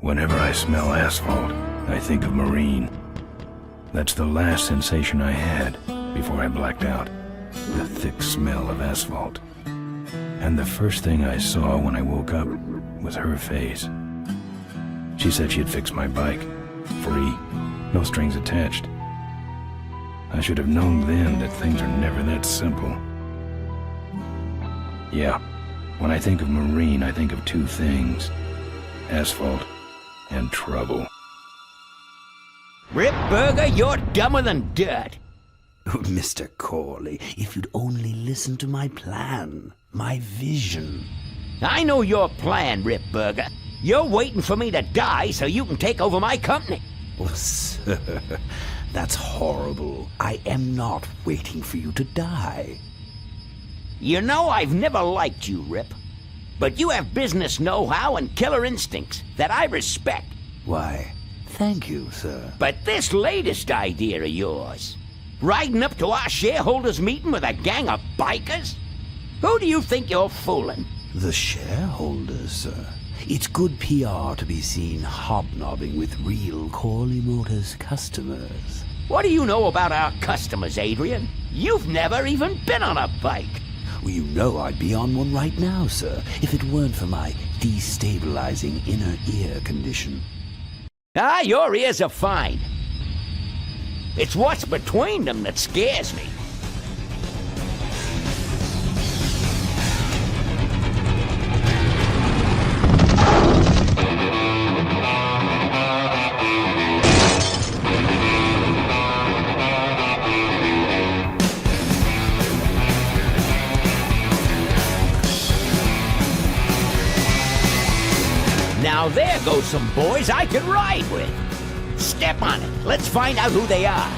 Whenever I smell asphalt, I think of Marine. That's the last sensation I had before I blacked out. The thick smell of asphalt. And the first thing I saw when I woke up was her face. She said she'd fix my bike. Free. No strings attached. I should have known then that things are never that simple. Yeah, when I think of Marine, I think of two things. Asphalt and trouble. Rip Burger, you're dumber than dirt. Oh, Mr. Corley, if you'd only listen to my plan, my vision. I know your plan, Rip Burger. You're waiting for me to die so you can take over my company. Oh, sir, that's horrible. I am not waiting for you to die. You know I've never liked you, Rip. But you have business know-how and killer instincts that I respect. Why, thank you, sir. But this latest idea of yours, riding up to our shareholders' meeting with a gang of bikers? Who do you think you're fooling? The shareholders, sir. It's good PR to be seen hobnobbing with real Corley Motors customers. What do you know about our customers, Adrian? You've never even been on a bike. Well, you know I'd be on one right now, sir, if it weren't for my destabilizing inner ear condition. Ah, your ears are fine. It's what's between them that scares me. Now there goes some boys I could ride with. Step on it. Let's find out who they are.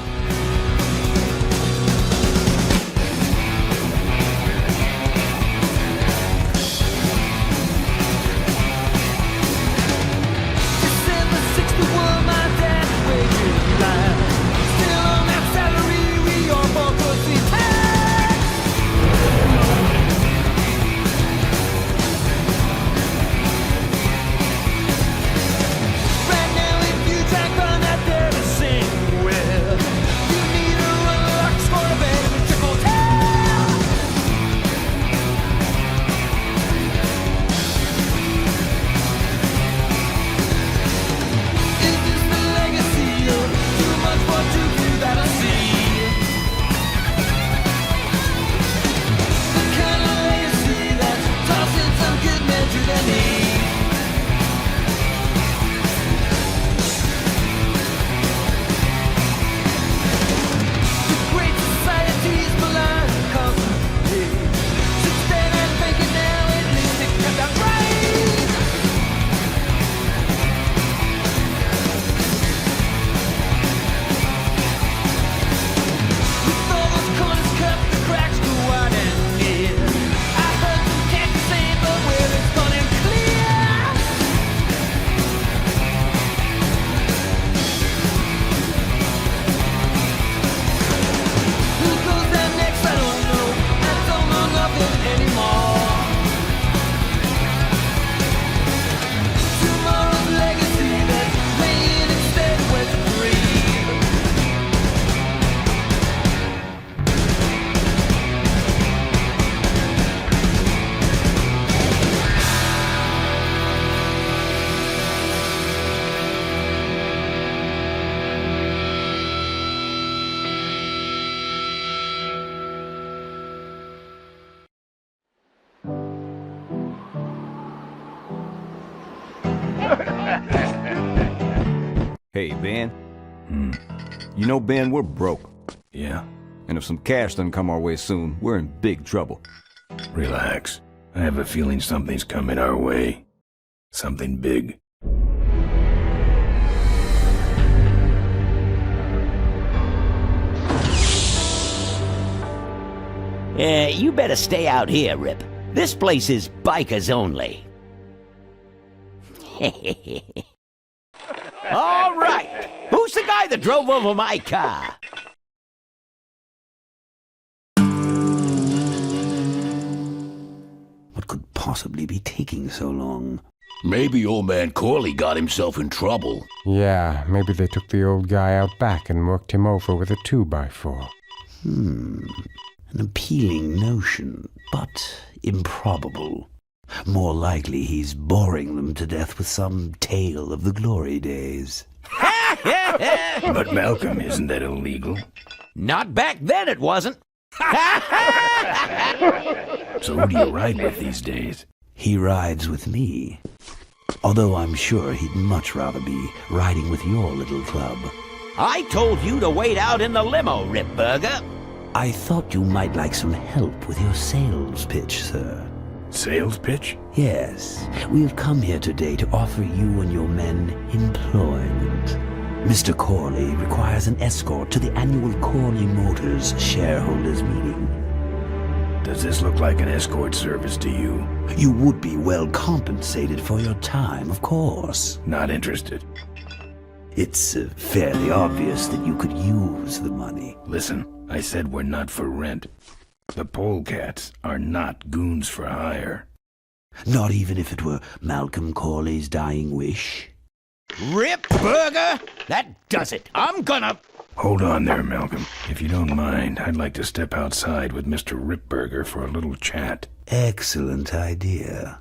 December 61, my dad wages line. Still on that salary, we all bought pussy tax. Right now, if you track on that there to sing with, you need a run rocks for a bed in a triple tail. Is this the legacy of too much for too few that I see? The kind of legacy that's tossing some good men to their knees. The great society's blind constantly. Since then I'm thinking now at least it got that right. With all those corners cut, the cracks go wide and near. I heard some cats say, but where it's gone and clear. Who goes down next? I don't know. I don't know nothing anymore. Tomorrow's legacy that's laying instead where to breathe. Hey, Ben. You know, Ben, we're broke. Yeah? And if some cash doesn't come our way soon, we're in big trouble. Relax. I have a feeling something's coming our way. Something big. You better stay out here, Rip. This place is bikers only. All right. Who's the guy that drove over my car? What could possibly be taking so long? Maybe old man Corley got himself in trouble. Yeah, maybe they took the old guy out back and worked him over with a 2x4. An appealing notion, but improbable. More likely he's boring them to death with some tale of the glory days. But Malcolm, isn't that illegal? Not back then, it wasn't. So who do you ride with these days? He rides with me. Although I'm sure he'd much rather be riding with your little club. I told you to wait out in the limo, Ripburger. I thought you might like some help with your sales pitch, sir. Sales pitch? Yes, we have come here today to offer you and your men employment. Mr. Corley requires an escort to the annual Corley Motors shareholders meeting. Does this look like an escort service to you? You would be well compensated for your time, of course. Not interested. It's fairly obvious that you could use the money. Listen, I said we're not for rent. The polecats are not goons for hire. Not even if it were Malcolm Corley's dying wish. Ripburger? That does it. I'm gonna... Hold on there, Malcolm. If you don't mind, I'd like to step outside with Mr. Ripburger for a little chat. Excellent idea.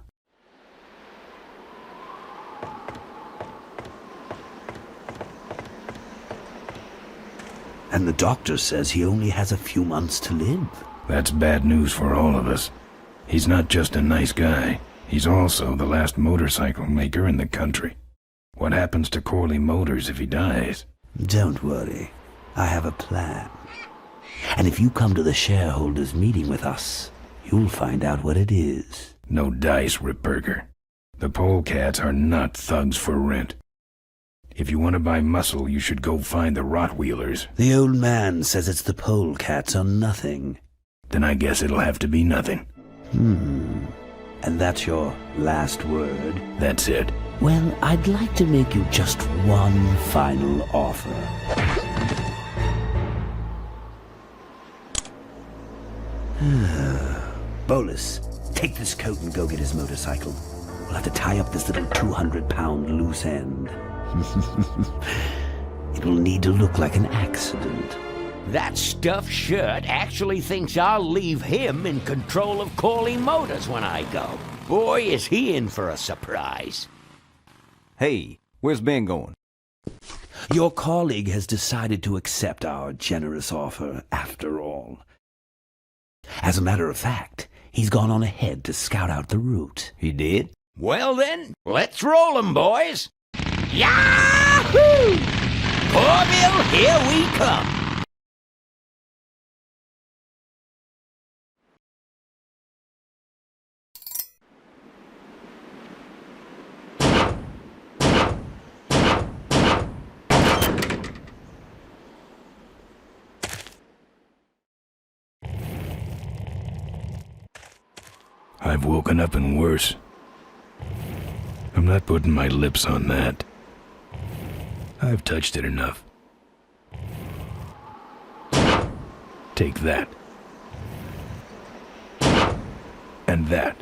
And the doctor says he only has a few months to live. That's bad news for all of us. He's not just a nice guy. He's also the last motorcycle maker in the country. What happens to Corley Motors if he dies? Don't worry. I have a plan. And if you come to the shareholders meeting with us, you'll find out what it is. No dice, Ripburger. The polecats are not thugs for rent. If you want to buy muscle, you should go find the Rottweilers. The old man says it's the polecats or nothing. Then I guess it'll have to be nothing. And that's your last word? That's it. Well, I'd like to make you just one final offer. Bolus, take this coat and go get his motorcycle. We'll have to tie up this little 200-pound loose end. It will need to look like an accident. That stuffed shirt actually thinks I'll leave him in control of Corley Motors when I go. Boy, is he in for a surprise. Hey, where's Ben going? Your colleague has decided to accept our generous offer after all. As a matter of fact, he's gone on ahead to scout out the route. He did? Well then, let's roll 'em, boys. Yahoo! Corville, here we come. I've woken up and worse. I'm not putting my lips on that. I've touched it enough. Take that. And that.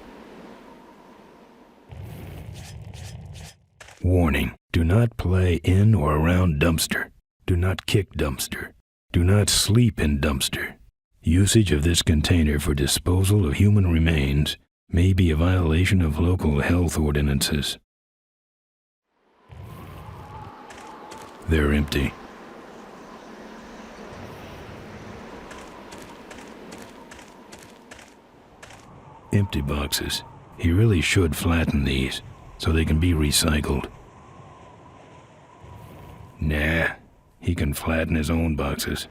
Warning, do not play in or around dumpster. Do not kick dumpster. Do not sleep in dumpster. Usage of this container for disposal of human remains may be a violation of local health ordinances. They're empty. Empty boxes. He really should flatten these so they can be recycled. Nah, he can flatten his own boxes.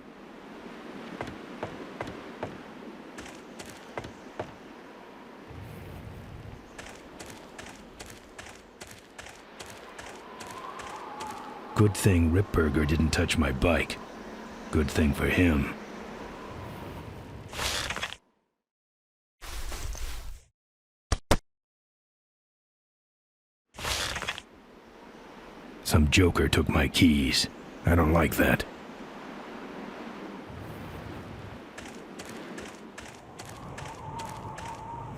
Good thing Ripburger didn't touch my bike. Good thing for him. Some joker took my keys. I don't like that.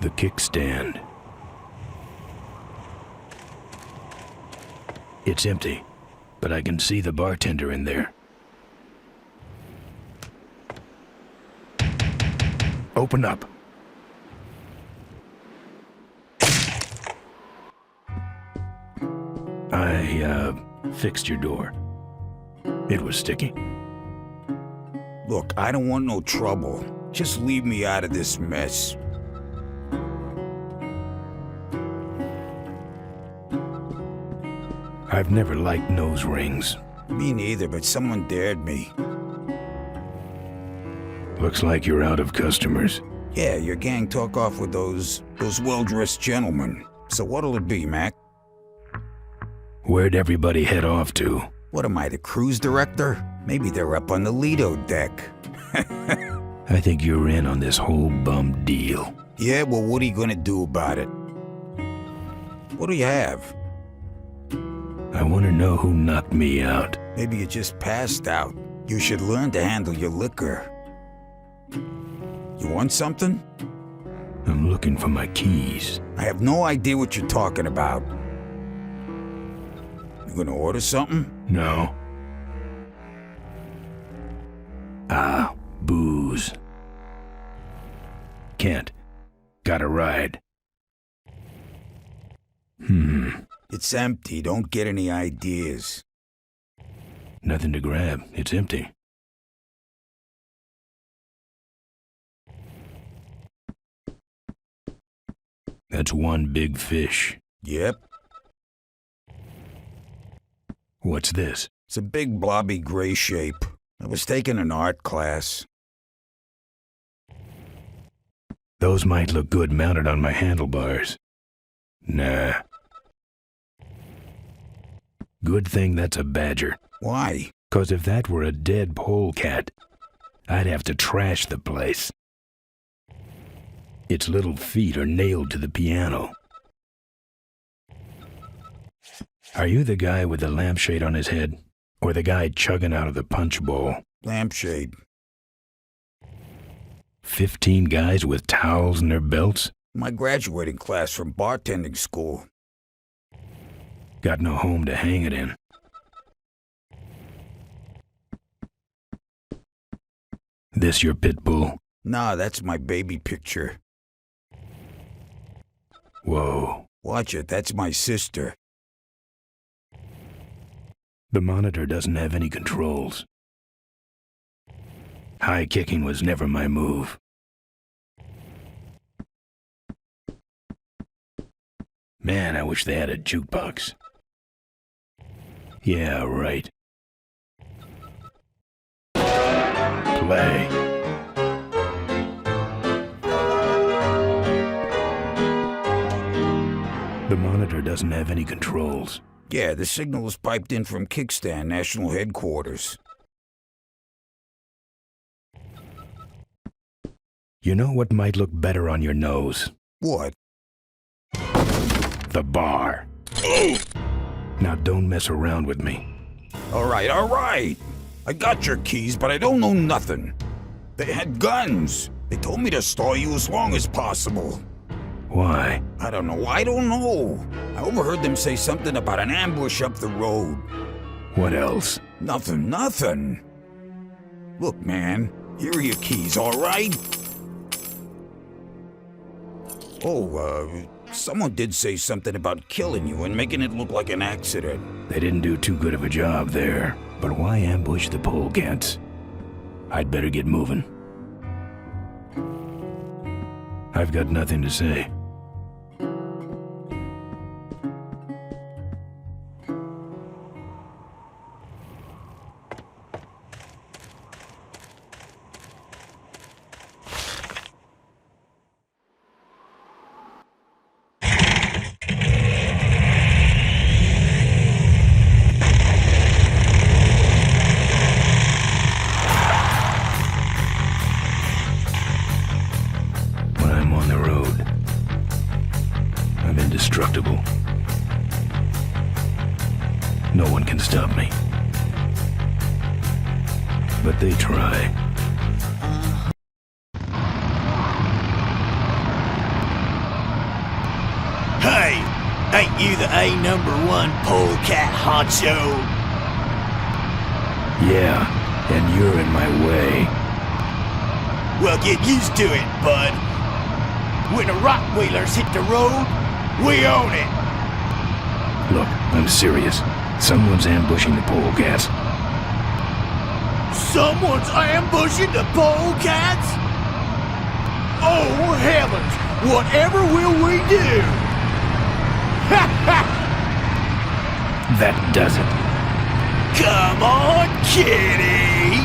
The kickstand. It's empty, but I can see the bartender in there. Open up. I fixed your door. It was sticky. Look, I don't want no trouble. Just leave me out of this mess. I've never liked nose rings. Me neither, but someone dared me. Looks like you're out of customers. Yeah, your gang took off with those well-dressed gentlemen. So what'll it be, Mac? Where'd everybody head off to? What am I, the cruise director? Maybe they're up on the Lido deck. I think you're in on this whole bum deal. Yeah, well, what are you gonna do about it? What do you have? I want to know who knocked me out. Maybe you just passed out. You should learn to handle your liquor. You want something? I'm looking for my keys. I have no idea what you're talking about. You gonna order something? No. Ah, booze. Can't. Got a ride. It's empty. Don't get any ideas. Nothing to grab. It's empty. That's one big fish. Yep. What's this? It's a big blobby gray shape. I was taking an art class. Those might look good mounted on my handlebars. Nah. Good thing that's a badger. Why? 'Cause if that were a dead polecat, I'd have to trash the place. Its little feet are nailed to the piano. Are you the guy with the lampshade on his head? Or the guy chugging out of the punch bowl? Lampshade. 15 guys with towels in their belts? My graduating class from bartending school. Got no home to hang it in. This your pit bull? Nah, that's my baby picture. Whoa. Watch it, that's my sister. The monitor doesn't have any controls. High kicking was never my move. Man, I wish they had a jukebox. Yeah, right. Play. The monitor doesn't have any controls. Yeah, the signal is piped in from Kickstand National Headquarters. You know what might look better on your nose? What? The bar. Now don't mess around with me. All right. I got your keys, but I don't know nothing. They had guns. They told me to stall you as long as possible. Why? I don't know. I overheard them say something about an ambush up the road. What else? Nothing. Look, man, here are your keys, all right? Oh, someone did say something about killing you and making it look like an accident. They didn't do too good of a job there. But why ambush the polecats? I'd better get moving. I've got nothing to say. Indestructible. No one can stop me. But they try. Hey! Ain't you the A#1 polecat honcho? Yeah, and you're in my way. Well, get used to it, bud. When the rock wheelers hit the road, we own it. Look, I'm serious. Someone's ambushing the polecats. Someone's ambushing the polecats? Oh, heavens! Whatever will we do? That does it. Come on, kitty!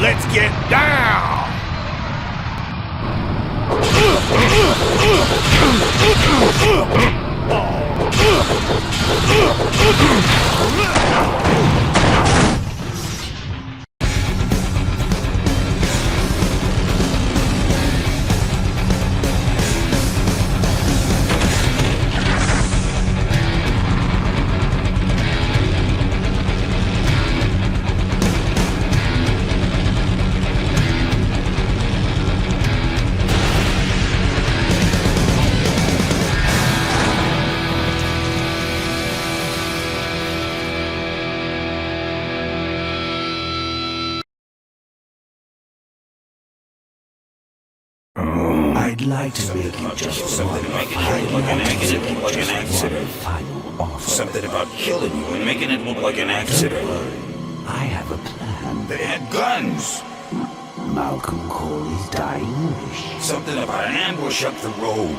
Let's get down! I'd like to make you just one final offer. Something about killing you and making it look like an accident. I have a plan. They had guns. Malcolm Corley's dying wish. Something about an ambush up the road.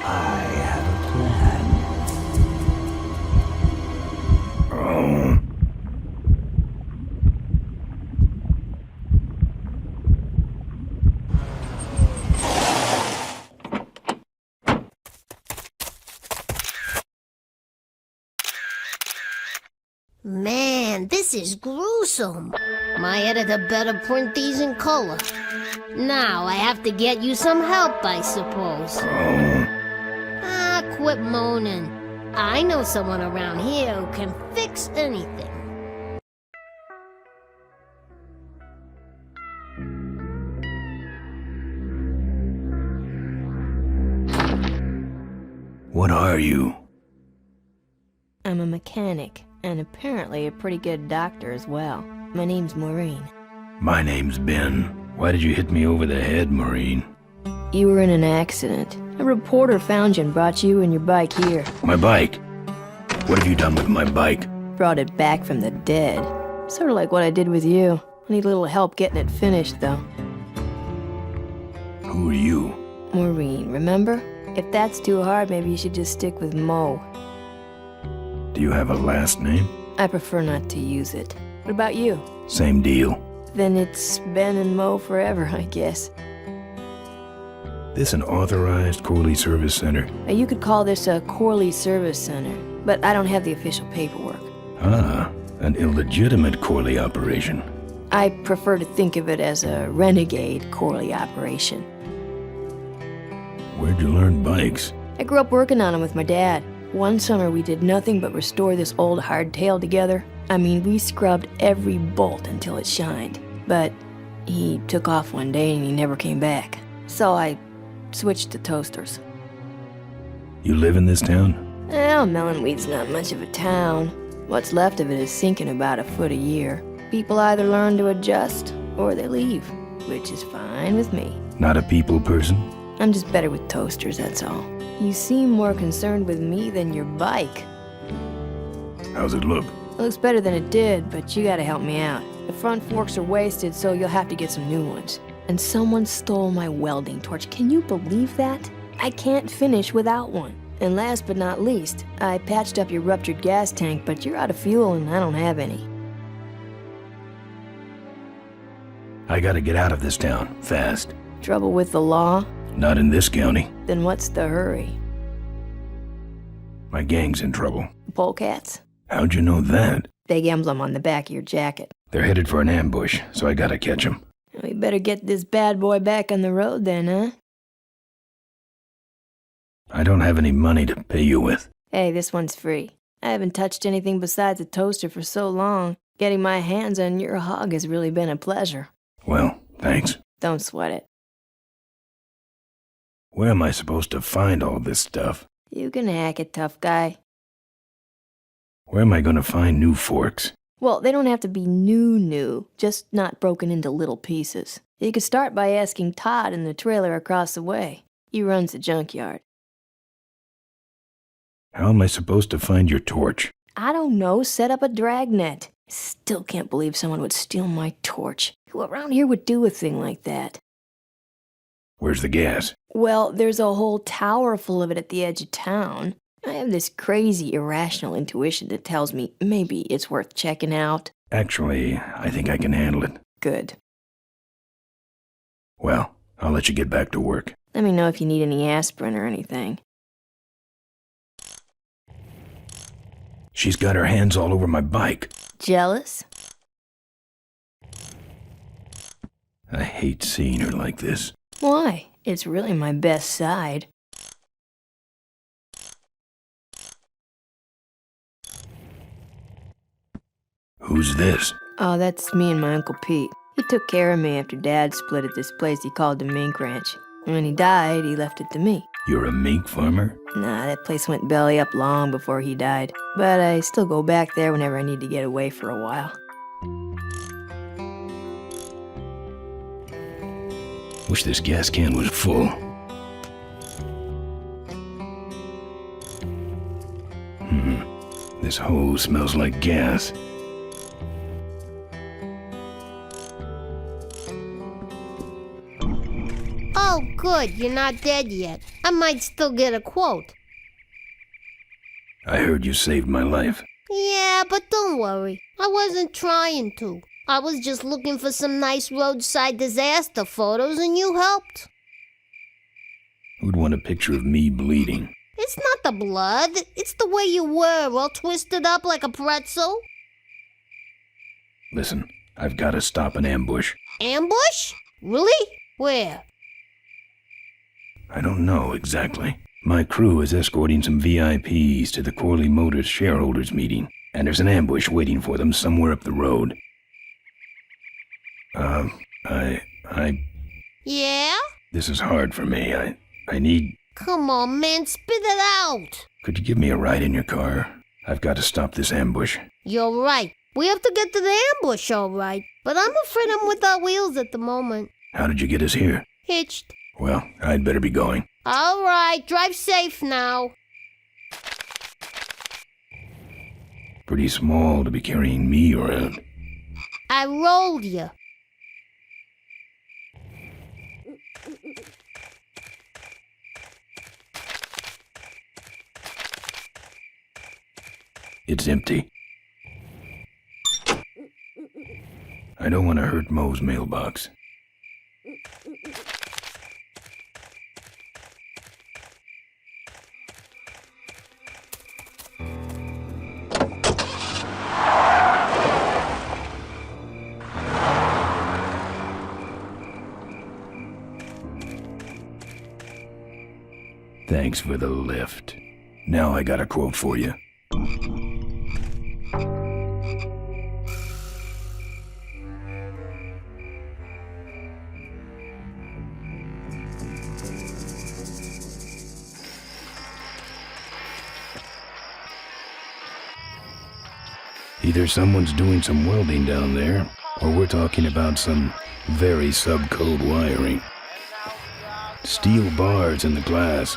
I have a plan. Oh. Man, this is gruesome. My editor better print these in color. Now I have to get you some help, I suppose. Ah, quit moaning. I know someone around here who can fix anything. What are you? I'm a mechanic, and apparently a pretty good doctor as well. My name's Maureen. My name's Ben. Why did you hit me over the head, Maureen? You were in an accident. A reporter found you and brought you and your bike here. My bike? What have you done with my bike? Brought it back from the dead. Sort of like what I did with you. I need a little help getting it finished, though. Who are you? Maureen, remember? If that's too hard, maybe you should just stick with Mo. Do you have a last name? I prefer not to use it. What about you? Same deal. Then it's Ben and Mo forever, I guess. This an authorized Corley Service Center? Now, you could call this a Corley Service Center, but I don't have the official paperwork. Ah, an illegitimate Corley operation. I prefer to think of it as a renegade Corley operation. Where'd you learn bikes? I grew up working on them with my dad. One summer we did nothing but restore this old hardtail together. I mean, we scrubbed every bolt until it shined. But he took off one day and he never came back. So I switched to toasters. You live in this town? Well, Melonweed's not much of a town. What's left of it is sinking about a foot a year. People either learn to adjust or they leave, which is fine with me. Not a people person? I'm just better with toasters, that's all. You seem more concerned with me than your bike. How's it look? It looks better than it did, but you gotta help me out. The front forks are wasted, so you'll have to get some new ones. And someone stole my welding torch. Can you believe that? I can't finish without one. And last but not least, I patched up your ruptured gas tank, but you're out of fuel and I don't have any. I gotta get out of this town, fast. Trouble with the law? Not in this county. Then what's the hurry? My gang's in trouble. Polecats? How'd you know that? Big emblem on the back of your jacket. They're headed for an ambush, so I gotta catch them. We better get this bad boy back on the road then, huh? I don't have any money to pay you with. Hey, this one's free. I haven't touched anything besides a toaster for so long. Getting my hands on your hog has really been a pleasure. Well, thanks. Don't sweat it. Where am I supposed to find all this stuff? You can hack it, tough guy. Where am I gonna find new forks? Well, they don't have to be new, just not broken into little pieces. You could start by asking Todd in the trailer across the way. He runs the junkyard. How am I supposed to find your torch? I don't know, set up a dragnet. Still can't believe someone would steal my torch. Who around here would do a thing like that? Where's the gas? Well, there's a whole tower full of it at the edge of town. I have this crazy, irrational intuition that tells me maybe it's worth checking out. Actually, I think I can handle it. Good. Well, I'll let you get back to work. Let me know if you need any aspirin or anything. She's got her hands all over my bike. Jealous? I hate seeing her like this. Why? It's really my best side. Who's this? Oh, that's me and my Uncle Pete. He took care of me after Dad split at this place he called the Mink Ranch. When he died, he left it to me. You're a mink farmer? Nah, that place went belly up long before he died. But I still go back there whenever I need to get away for a while. Wish this gas can was full. This hose smells like gas. Oh, good, you're not dead yet. I might still get a quote. I heard you saved my life. Yeah, but don't worry. I wasn't trying to. I was just looking for some nice roadside disaster photos and you helped. Who'd want a picture of me bleeding? It's not the blood. It's the way you were, all twisted up like a pretzel. Listen, I've got to stop an ambush. Ambush? Really? Where? I don't know exactly. My crew is escorting some VIPs to the Corley Motors shareholders meeting, and there's an ambush waiting for them somewhere up the road. Yeah? This is hard for me. I need... Come on, man, spit it out. Could you give me a ride in your car? I've got to stop this ambush. You're right. We have to get to the ambush, all right. But I'm afraid I'm without wheels at the moment. How did you get us here? Hitched. Well, I'd better be going. All right, drive safe now. Pretty small to be carrying me around. I rolled you. It's empty. I don't want to hurt Mo's mailbox. Thanks for the lift. Now I got a quote for you. Either someone's doing some welding down there, or we're talking about some very sub-code wiring. Steel bars in the glass.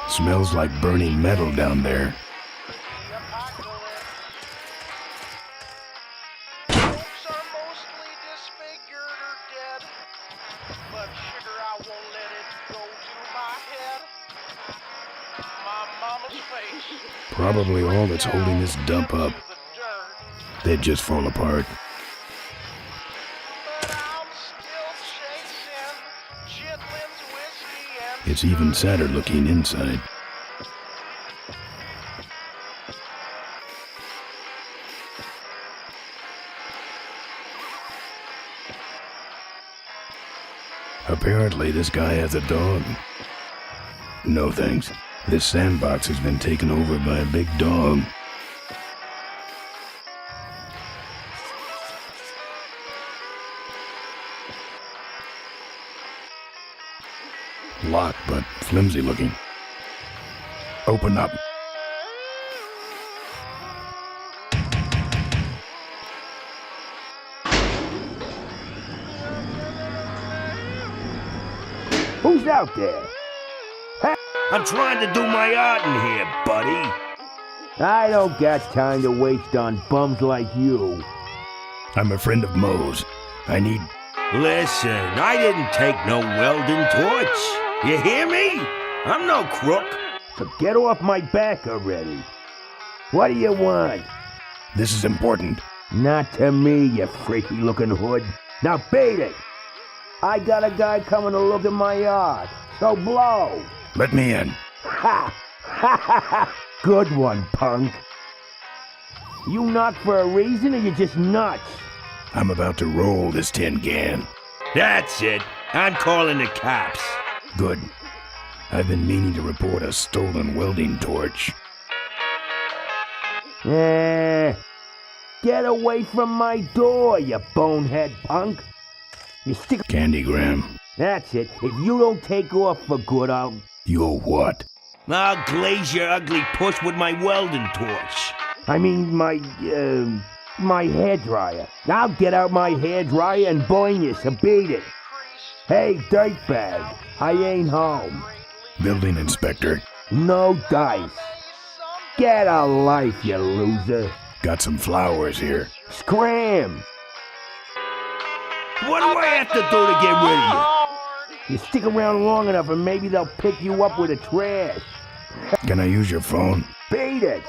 Smells like burning metal down there. Probably all that's holding this dump up. They'd just fall apart. It's even sadder looking inside. Apparently this guy has a dog. No thanks. This sandbox has been taken over by a big dog. Locked, but flimsy looking. Open up. Who's out there? I'm trying to do my art in here, buddy. I don't got time to waste on bums like you. I'm a friend of Moe's. I need... Listen, I didn't take no welding torch. You hear me? I'm no crook. So get off my back already. What do you want? This is important. Not to me, you freaky looking hood. Now beat it. I got a guy coming to look at my yard. So blow. Let me in. Ha! Ha ha ha! Good one, punk. You knock for a reason or you just nuts? I'm about to roll this tin can. That's it. I'm calling the cops. Good. I've been meaning to report a stolen welding torch. Get away from my door, you bonehead punk. You stick... Candygram. That's it. If you don't take off for good, I'll... You'll what? I'll glaze your ugly puss with my welding torch. I mean, my hairdryer. I'll get out my hairdryer and burn you, so beat it. Hey, dirtbag, I ain't home. Building inspector. No dice. Get a life, you loser. Got some flowers here. Scram! What do I have to do to get rid of you? You stick around long enough and maybe they'll pick you up with the trash. Can I use your phone? Beat it!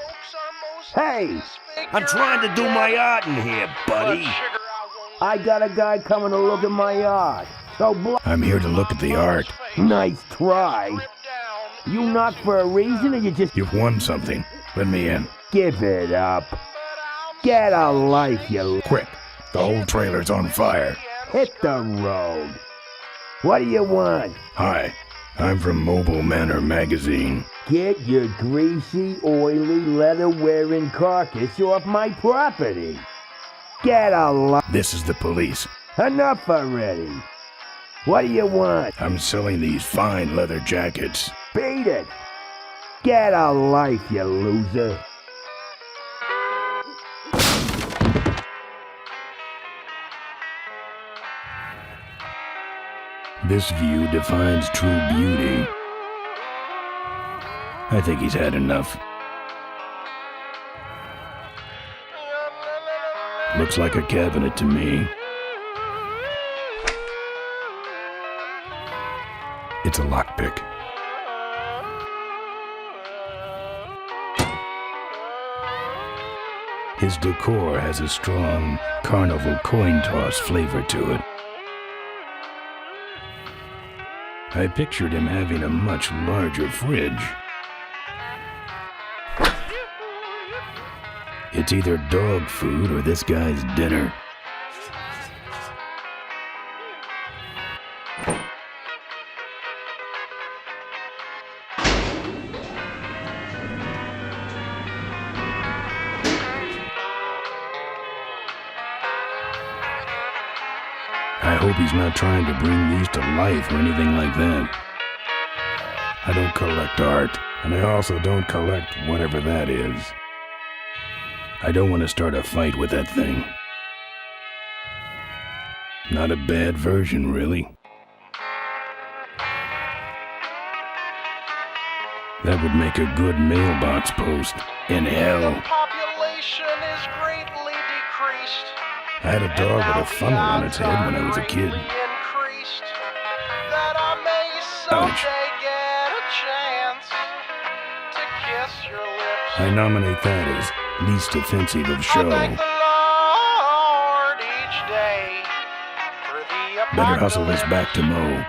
Hey! I'm trying to do my art in here, buddy. I got a guy coming to look at my yard. So I'm here to look at the art. Nice try. You knock for a reason or you just... You've won something. Let me in. Give it up. Get a life, you... Quick. The whole trailer's on fire. Hit the road. What do you want? Hi. I'm from Mobile Manor magazine. Get your greasy, oily, leather-wearing carcass off my property. Get a life. This is the police. Enough already. What do you want? I'm selling these fine leather jackets. Beat it. Get a life, you loser. This view defines true beauty. I think he's had enough. Looks like a cabinet to me. It's a lockpick. His decor has a strong carnival coin toss flavor to it. I pictured him having a much larger fridge. It's either dog food or this guy's dinner. I hope he's not trying to bring these to life or anything like that. I don't collect art, and I also don't collect whatever that is. I don't want to start a fight with that thing. Not a bad version, really. That would make a good mailbox post in hell. Population is greatly decreased. I had a dog with a funnel on its head when I was a kid. Ouch. I nominate that as least offensive of show. Better hustle this back to Mo.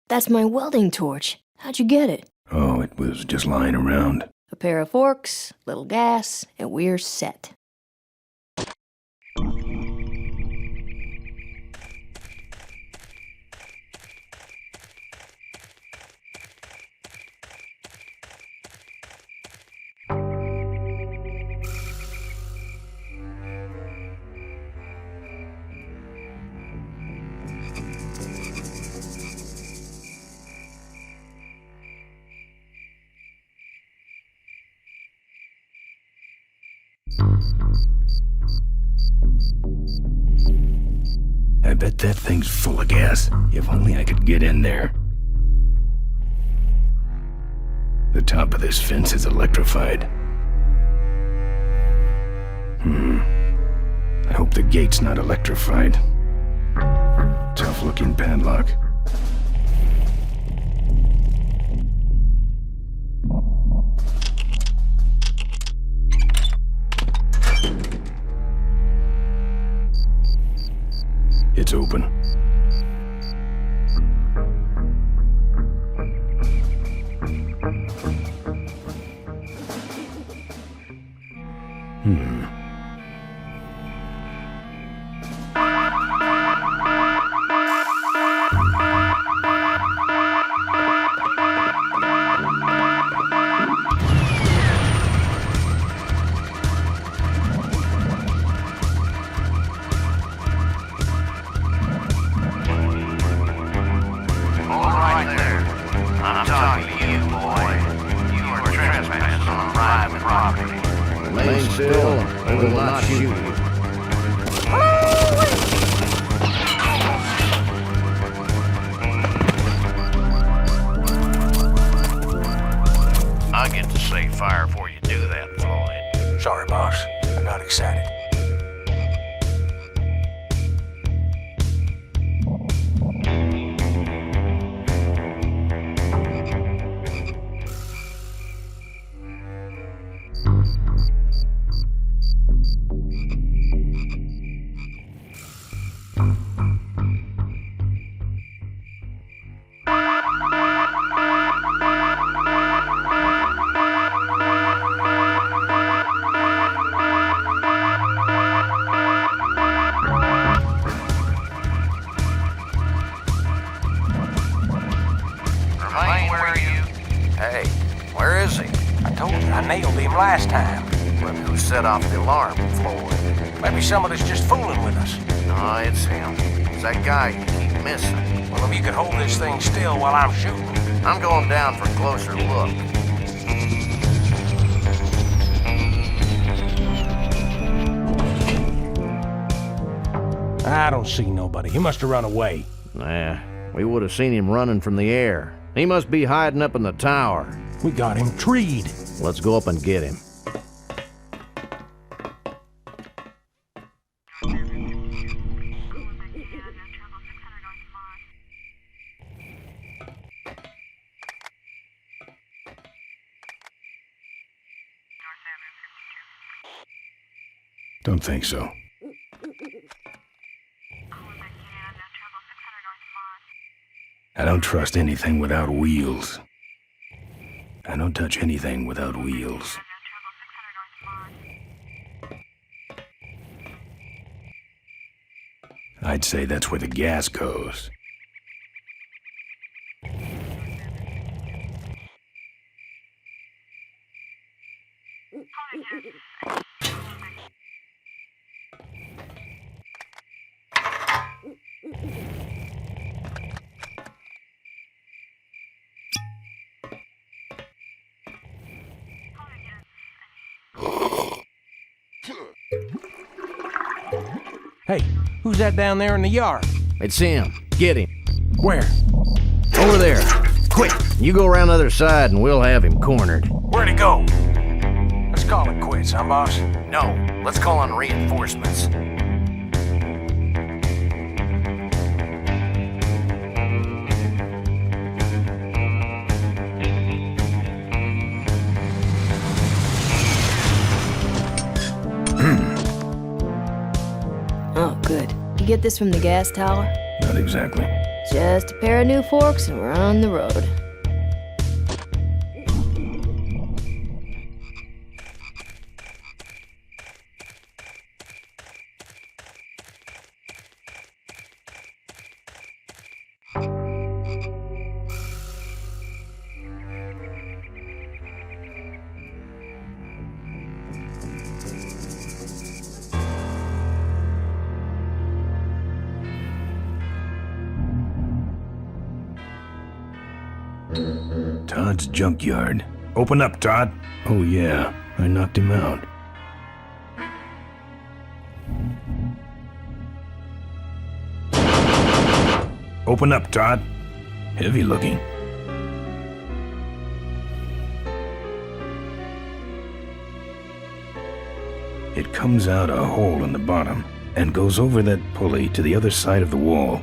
That's my welding torch. How'd you get it? Oh, it was just lying around. A pair of forks, little gas, and we're set. I bet that thing's full of gas. If only I could get in there. The top of this fence is electrified. I hope the gate's not electrified. Tough-looking padlock. It's open. I get to say fire before you do that, Floyd. Sorry, boss. I got excited. Hey, where is he? I told you I nailed him last time. Well, who set off the alarm, Floyd? Maybe somebody's just fooling with us. No, it's him. It's that guy you keep missing. Well, if you could hold this thing still while I'm shooting. I'm going down for a closer look. I don't see nobody. He must have run away. Nah, we would have seen him running from the air. He must be hiding up in the tower. We got him treed. Let's go up and get him. Don't think so. I don't trust anything without wheels. I don't touch anything without wheels. I'd say that's where the gas goes. Hey, who's that down there in the yard? It's him. Get him. Where? Over there. Quick, you go around the other side and we'll have him cornered. Where'd he go? Let's call it quits, huh, boss? No, let's call on reinforcements. Oh, good. You get this from the gas tower? Not exactly. Just a pair of new forks and we're on the road. Todd's junkyard. Open up, Todd. Oh yeah, I knocked him out. Open up, Todd. Heavy looking. It comes out a hole in the bottom and goes over that pulley to the other side of the wall.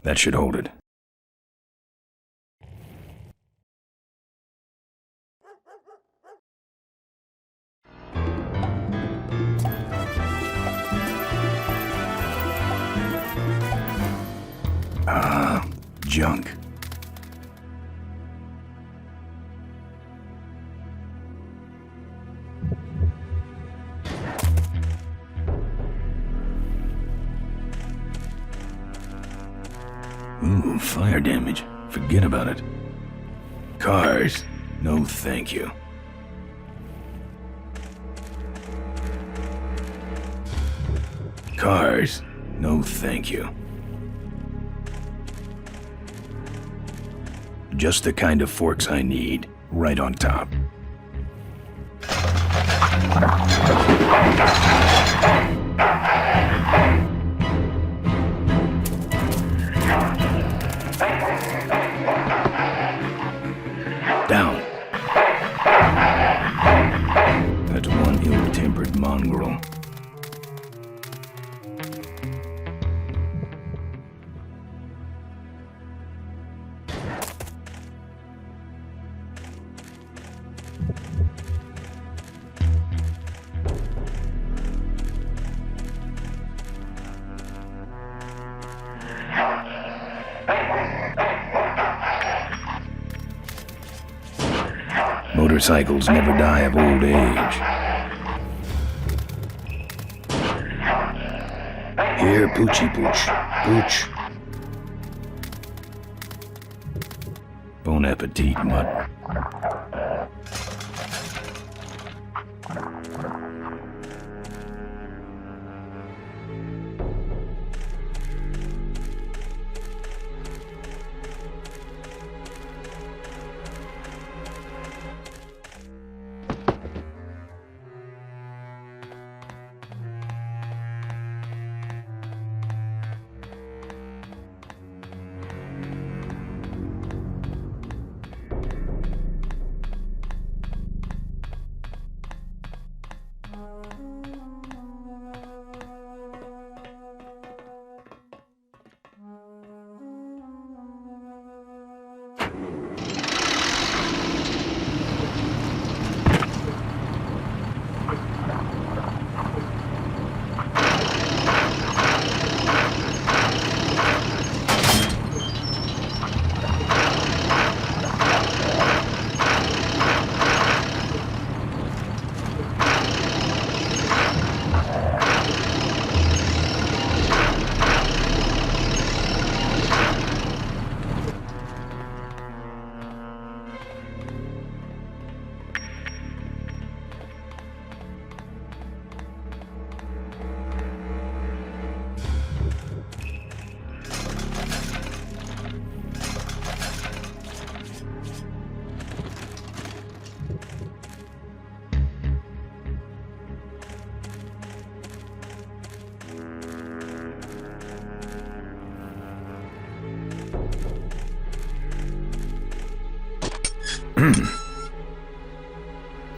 That should hold it. Junk. Ooh, fire damage. Forget about it. Cars. No thank you. Cars. No thank you. Just the kind of forks I need, right on top. Down. That's one ill-tempered mongrel. Motorcycles never die of old age. Here, Poochie Pooch. Pooch. Bon appetit, mutt.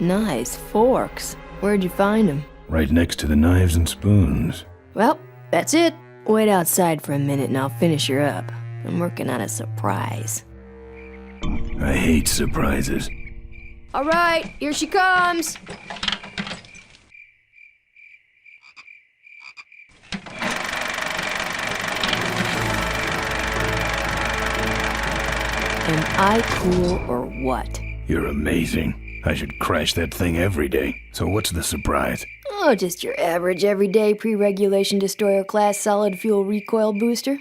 Nice forks. Where'd you find them? Right next to the knives and spoons. Well, that's it. Wait outside for a minute and I'll finish her up. I'm working on a surprise. I hate surprises. All right, here she comes. Am I cool or what? You're amazing. I should crash that thing every day. So what's the surprise? Oh, just your average everyday pre-regulation destroyer class solid fuel recoil booster.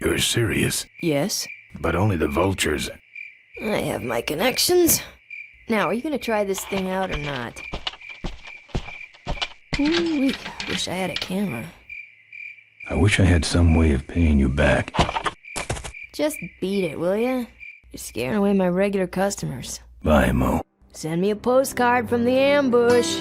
You're serious? Yes. But only the vultures. I have my connections. Now, are you gonna try this thing out or not? Ooh, wish I had a camera. I wish I had some way of paying you back. Just beat it, will ya? You're scaring away my regular customers. Bye, Mo. Send me a postcard from the ambush.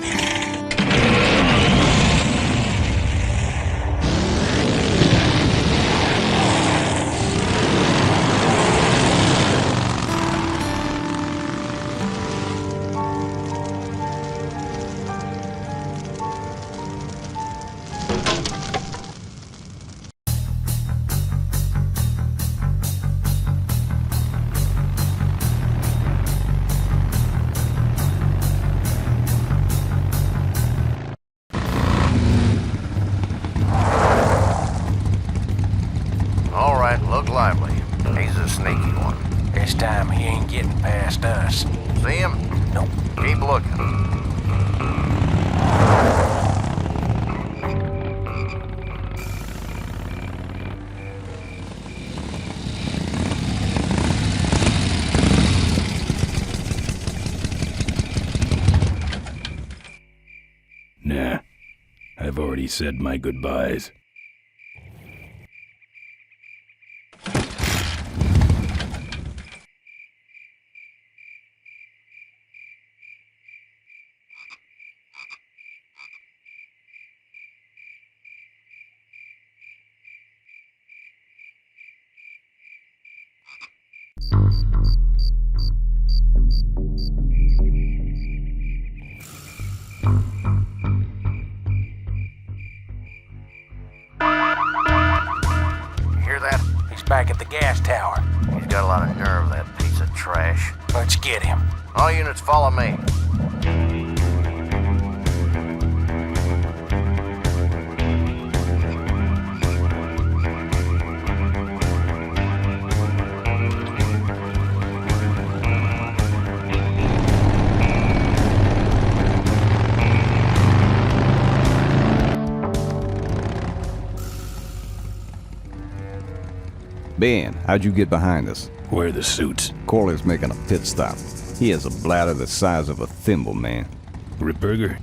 All right, look lively. He's a sneaky one. This time he ain't getting past us. See him? Nope. Keep looking. Nah. I've already said my goodbyes. Hear that? He's back at the gas tower. He's got a lot of nerve, that piece of trash. Let's get him. All units follow me. Ben, how'd you get behind us? Where are the suits? Corley's making a pit stop. He has a bladder the size of a thimble, man. Ripburger?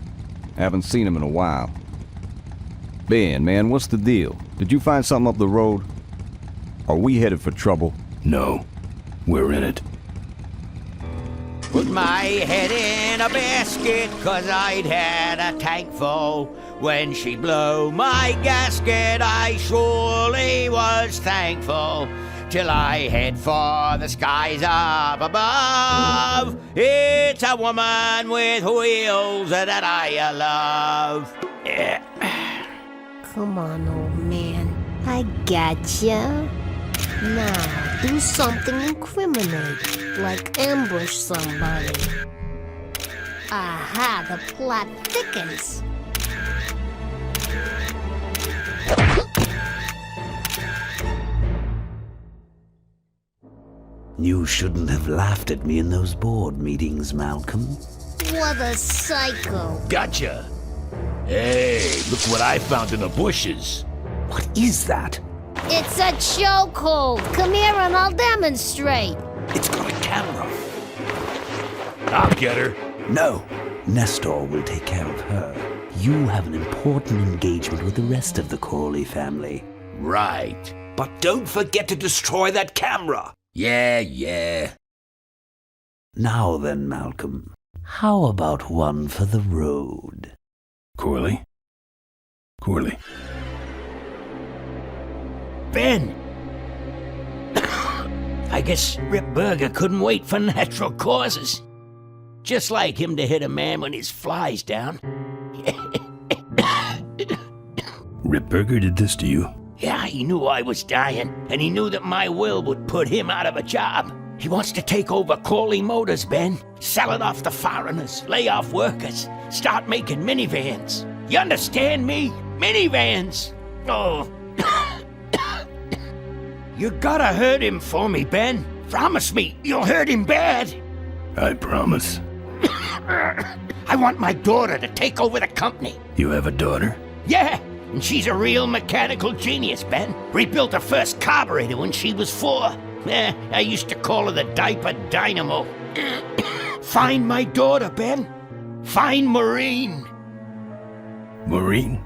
Haven't seen him in a while. Ben, man, what's the deal? Did you find something up the road? Are we headed for trouble? No. We're in it. Put my head in a basket, 'cause I'd had a tank full. When she blew my gasket, I surely was thankful. Till I head for the skies up above. It's a woman with wheels that I love. Come on, old man. I gotcha. Now, do something incriminating, like ambush somebody. Aha, the plot thickens. You shouldn't have laughed at me in those board meetings, Malcolm. What a psycho. Gotcha. Hey, look what I found in the bushes. What is that? It's a chokehold. Come here and I'll demonstrate. It's got a camera. I'll get her. No. Nestor will take care of her. You have an important engagement with the rest of the Corley family. Right. But don't forget to destroy that camera. Yeah. Now then, Malcolm, how about one for the road? Corley? Corley. Ben! I guess Rip Burger couldn't wait for natural causes. Just like him to hit a man when his fly's down. Ripburger did this to you? Yeah, he knew I was dying, and he knew that my will would put him out of a job. He wants to take over Corley Motors, Ben. Sell it off to foreigners, lay off workers, start making minivans. You understand me? Minivans! Oh. You gotta hurt him for me, Ben. Promise me you'll hurt him bad. I promise. I want my daughter to take over the company. You have a daughter? Yeah, and she's a real mechanical genius, Ben. Rebuilt her first carburetor when she was 4. I used to call her the diaper dynamo. Find my daughter, Ben. Find Maureen. Maureen?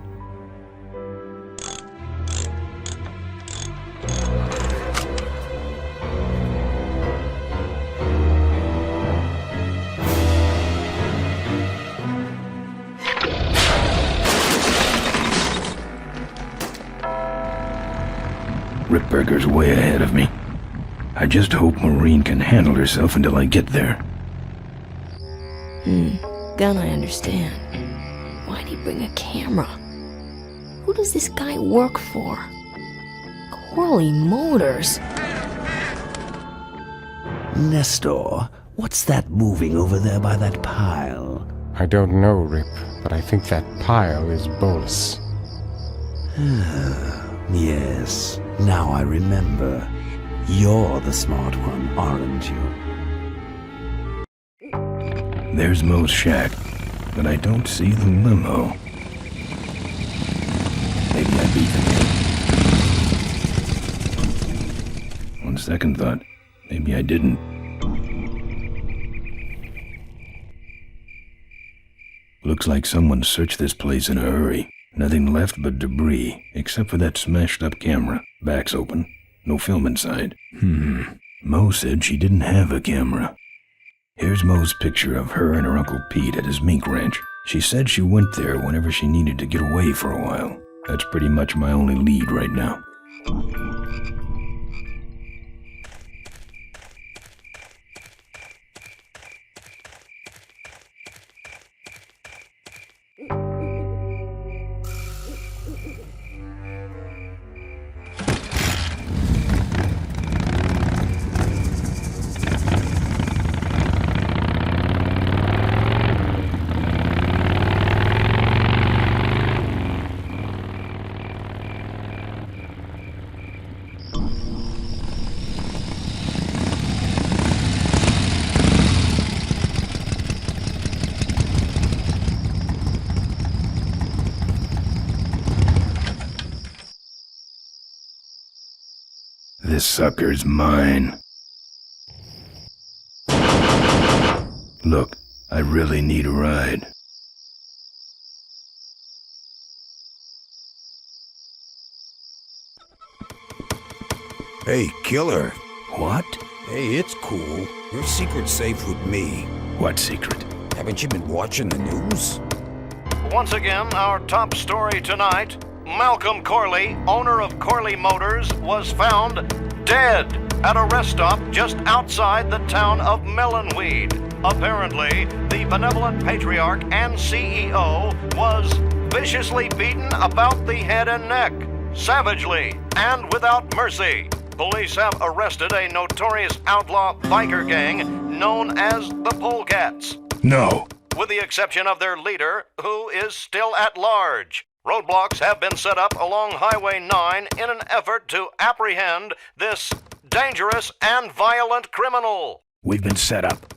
Ripburger's way ahead of me. I just hope Maureen can handle herself until I get there. Then I understand. Why'd he bring a camera? Who does this guy work for? Corley Motors. Nestor, what's that moving over there by that pile? I don't know, Rip, but I think that pile is Bolus. Yes, now I remember. You're the smart one, aren't you? There's Mo's shack, but I don't see the limo. Maybe I beat them. On second thought, maybe I didn't. Looks like someone searched this place in a hurry. Nothing left but debris, except for that smashed-up camera. Back's open. No film inside. Mo said she didn't have a camera. Here's Mo's picture of her and her Uncle Pete at his mink ranch. She said she went there whenever she needed to get away for a while. That's pretty much my only lead right now. This sucker's mine. Look, I really need a ride. Hey, killer. What? Hey, it's cool. Your secret's safe with me. What secret? Haven't you been watching the news? Once again, our top story tonight. Malcolm Corley, owner of Corley Motors, was found dead at a rest stop just outside the town of Melonweed. Apparently, the benevolent patriarch and CEO was viciously beaten about the head and neck, savagely and without mercy. Police have arrested a notorious outlaw biker gang known as the Polecats. No. With the exception of their leader, who is still at large. Roadblocks have been set up along Highway 9 in an effort to apprehend this dangerous and violent criminal. We've been set up.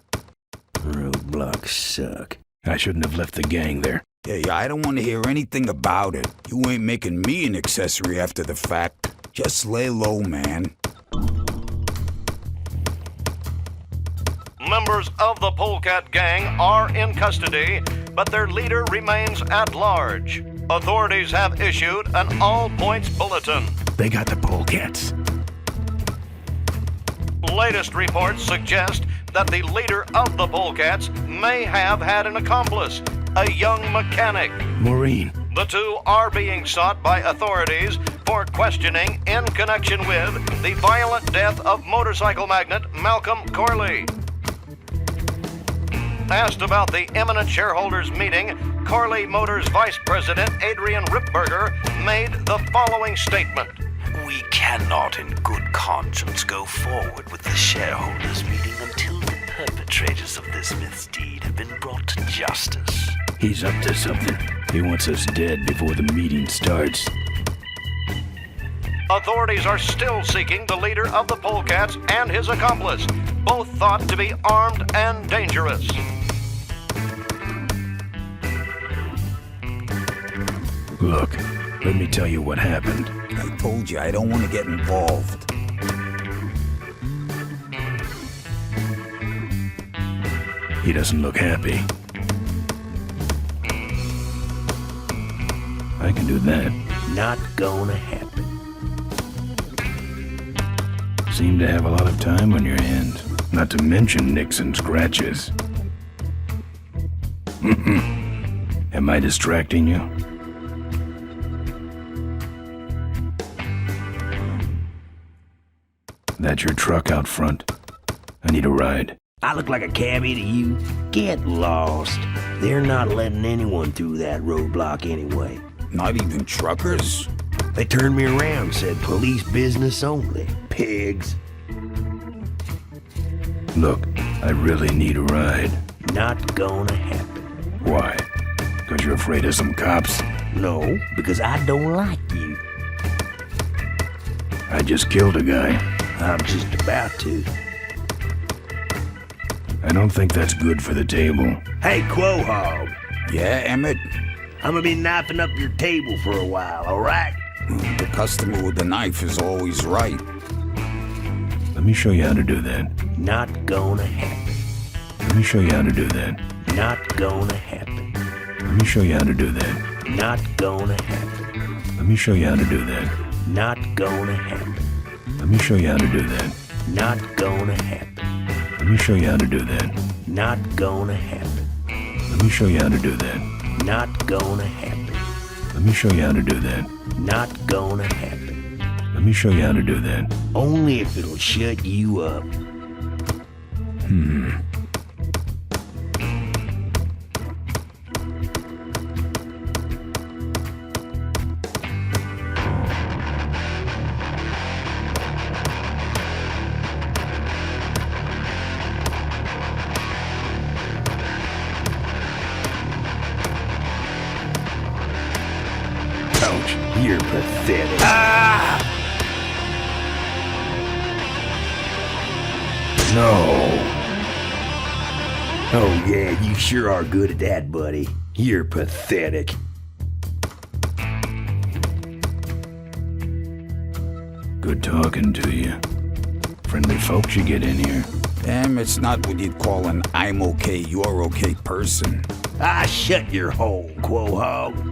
Roadblocks suck. I shouldn't have left the gang there. Hey, I don't want to hear anything about it. You ain't making me an accessory after the fact. Just lay low, man. Members of the Polecat gang are in custody, but their leader remains at large. Authorities have issued an all-points bulletin. They got the Polecats. Latest reports suggest that the leader of the Polecats may have had an accomplice, a young mechanic. Maureen. The two are being sought by authorities for questioning in connection with the violent death of motorcycle magnate Malcolm Corley. Asked about the imminent shareholders meeting, Corley Motors Vice President Adrian Ripburger made the following statement. We cannot in good conscience go forward with the shareholders meeting until the perpetrators of this misdeed have been brought to justice. He's up to something. He wants us dead before the meeting starts. Authorities are still seeking the leader of the Polecats and his accomplice, both thought to be armed and dangerous. Look, let me tell you what happened. I told you I don't want to get involved. He doesn't look happy. I can do that. Not gonna happen. Seem to have a lot of time on your hands. Not to mention nicks and scratches. Am I distracting you? That your truck out front? I need a ride. I look like a cabbie to you? Get lost. They're not letting anyone through that roadblock anyway. Not even truckers? They turned me around, said police business only. Pigs. Look, I really need a ride. Not gonna happen. Why? Because you're afraid of some cops? No, because I don't like you. I just killed a guy. I'm just about to. I don't think that's good for the table. Hey, Quahog. Yeah, Emmett? I'm gonna be knifing up your table for a while, alright? The customer with the knife is always right. Let me show you how to do that. Not gonna happen. Let me show you how to do that. Not gonna happen. Let me show you how to do that. Not gonna happen. Let me show you how to do that. Not gonna happen. Let me show you how to do that. Not gonna happen. Let me show you how to do that. Not gonna happen. Let me show you how to do that. Not gonna happen. Let me show you how to do that. Not gonna happen. Let me show you how to do that. Only if it'll shut you up. Ouch. You're pathetic. No. Oh yeah, you sure are good at that, buddy. You're pathetic. Good talking to you. Friendly folks you get in here. Emmett's not what you'd call an I'm okay, you're okay person. Ah, shut your hole, Quahog.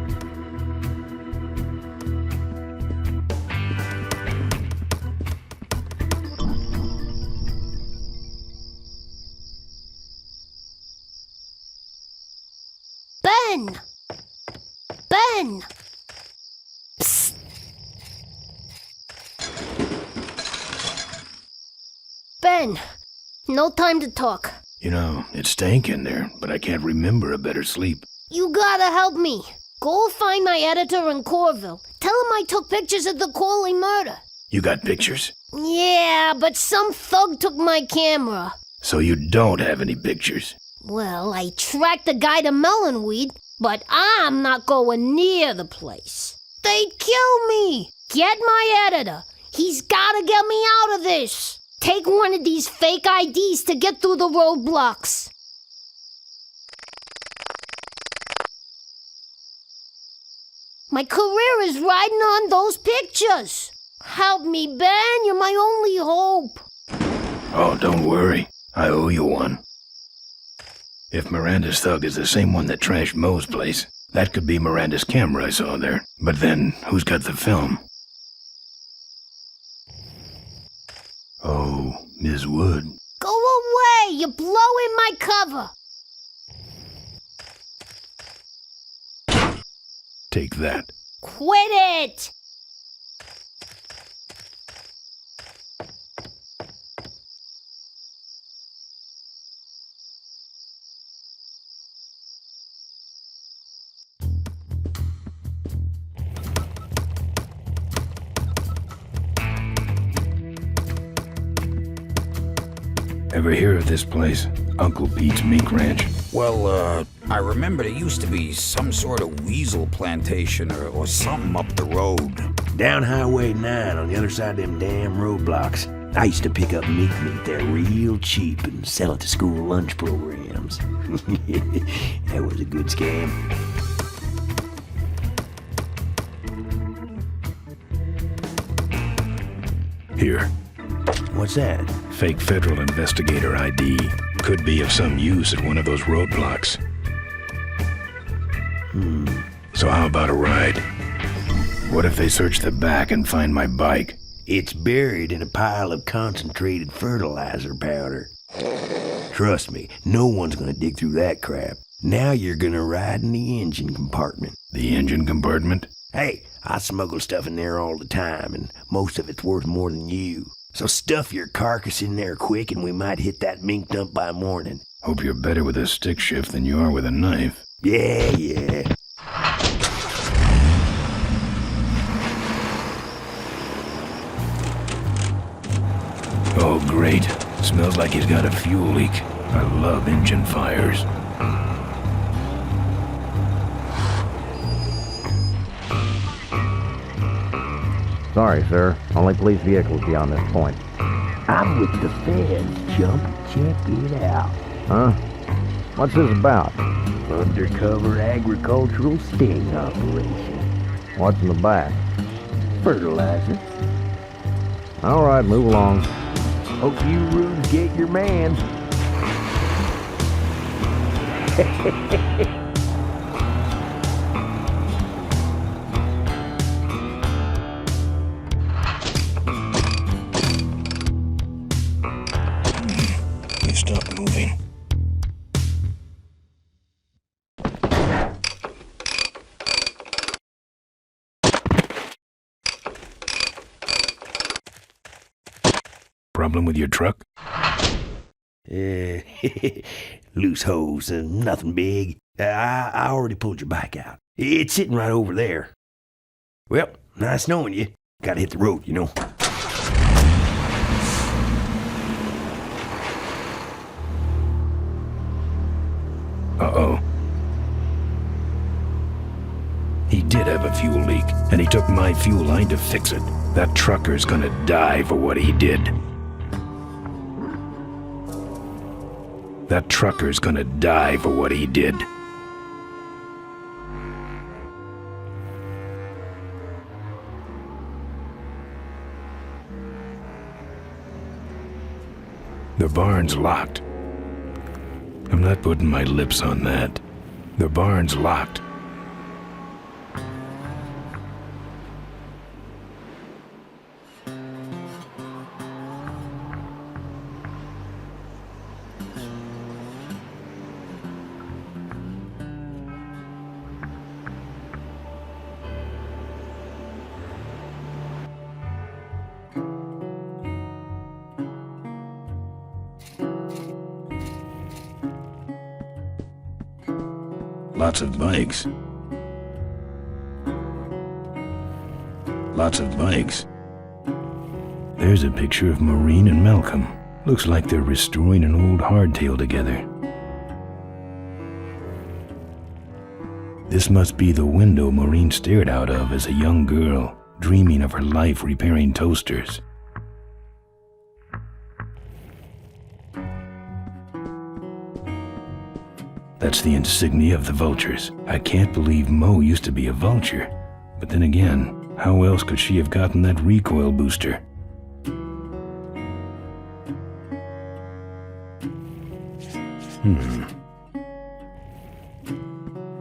Ben! Ben! Psst! Ben, no time to talk. You know, it stank in there, but I can't remember a better sleep. You gotta help me. Go find my editor in Corville. Tell him I took pictures of the Corley murder. You got pictures? Yeah, but some thug took my camera. So you don't have any pictures? Well, I tracked the guy to Melonweed, but I'm not going near the place. They'd kill me. Get my editor. He's gotta get me out of this. Take one of these fake IDs to get through the roadblocks. My career is riding on those pictures. Help me, Ben. You're my only hope. Oh, don't worry. I owe you one. If Miranda's thug is the same one that trashed Moe's place, that could be Miranda's camera I saw there. But then, who's got the film? Oh, Ms. Wood. Go away! You're blowing my cover. Take that. Quit it! Ever hear of this place? Uncle Pete's Mink Ranch? Well, I remember there used to be some sort of weasel plantation or something up the road. Down Highway 9 on the other side of them damn roadblocks. I used to pick up meat there real cheap and sell it to school lunch programs. That was a good scam. Here. What's that? Fake federal investigator ID. Could be of some use at one of those roadblocks. So how about a ride? What if they search the back and find my bike? It's buried in a pile of concentrated fertilizer powder. Trust me, no one's gonna dig through that crap. Now you're gonna ride in the engine compartment. The engine compartment? Hey, I smuggle stuff in there all the time, and most of it's worth more than you. So stuff your carcass in there quick, and we might hit that mink dump by morning. Hope you're better with a stick shift than you are with a knife. Yeah. Oh, great. Smells like he's got a fuel leak. I love engine fires. Sorry, sir. Only police vehicles beyond this point. I'm with the feds, chump. Check it out. Huh? What's this about? Undercover agricultural sting operation. What's in the back? Fertilizer. All right, move along. Hope you rubes get your man. You stop moving. Problem with your truck? Loose hose, nothing big. I already pulled your bike out. It's sitting right over there. Well, nice knowing you. Gotta hit the road, you know. Uh-oh. He did have a fuel leak, and he took my fuel line to fix it. That trucker's gonna die for what he did. That trucker's gonna die for what he did. The barn's locked. I'm not putting my lips on that. The barn's locked. Lots of bikes. Lots of bikes. There's a picture of Maureen and Malcolm. Looks like they're restoring an old hardtail together. This must be the window Maureen stared out of as a young girl, dreaming of her life repairing toasters. That's the insignia of the vultures. I can't believe Mo used to be a vulture. But then again, how else could she have gotten that recoil booster?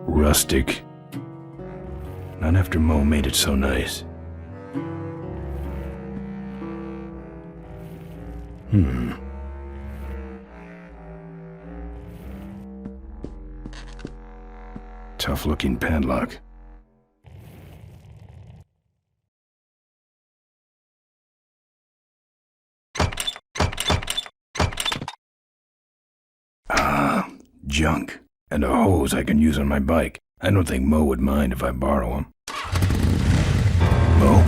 Rustic. Not after Mo made it so nice. Tough-looking padlock. Junk. And a hose I can use on my bike. I don't think Mo would mind if I borrow him. Mo?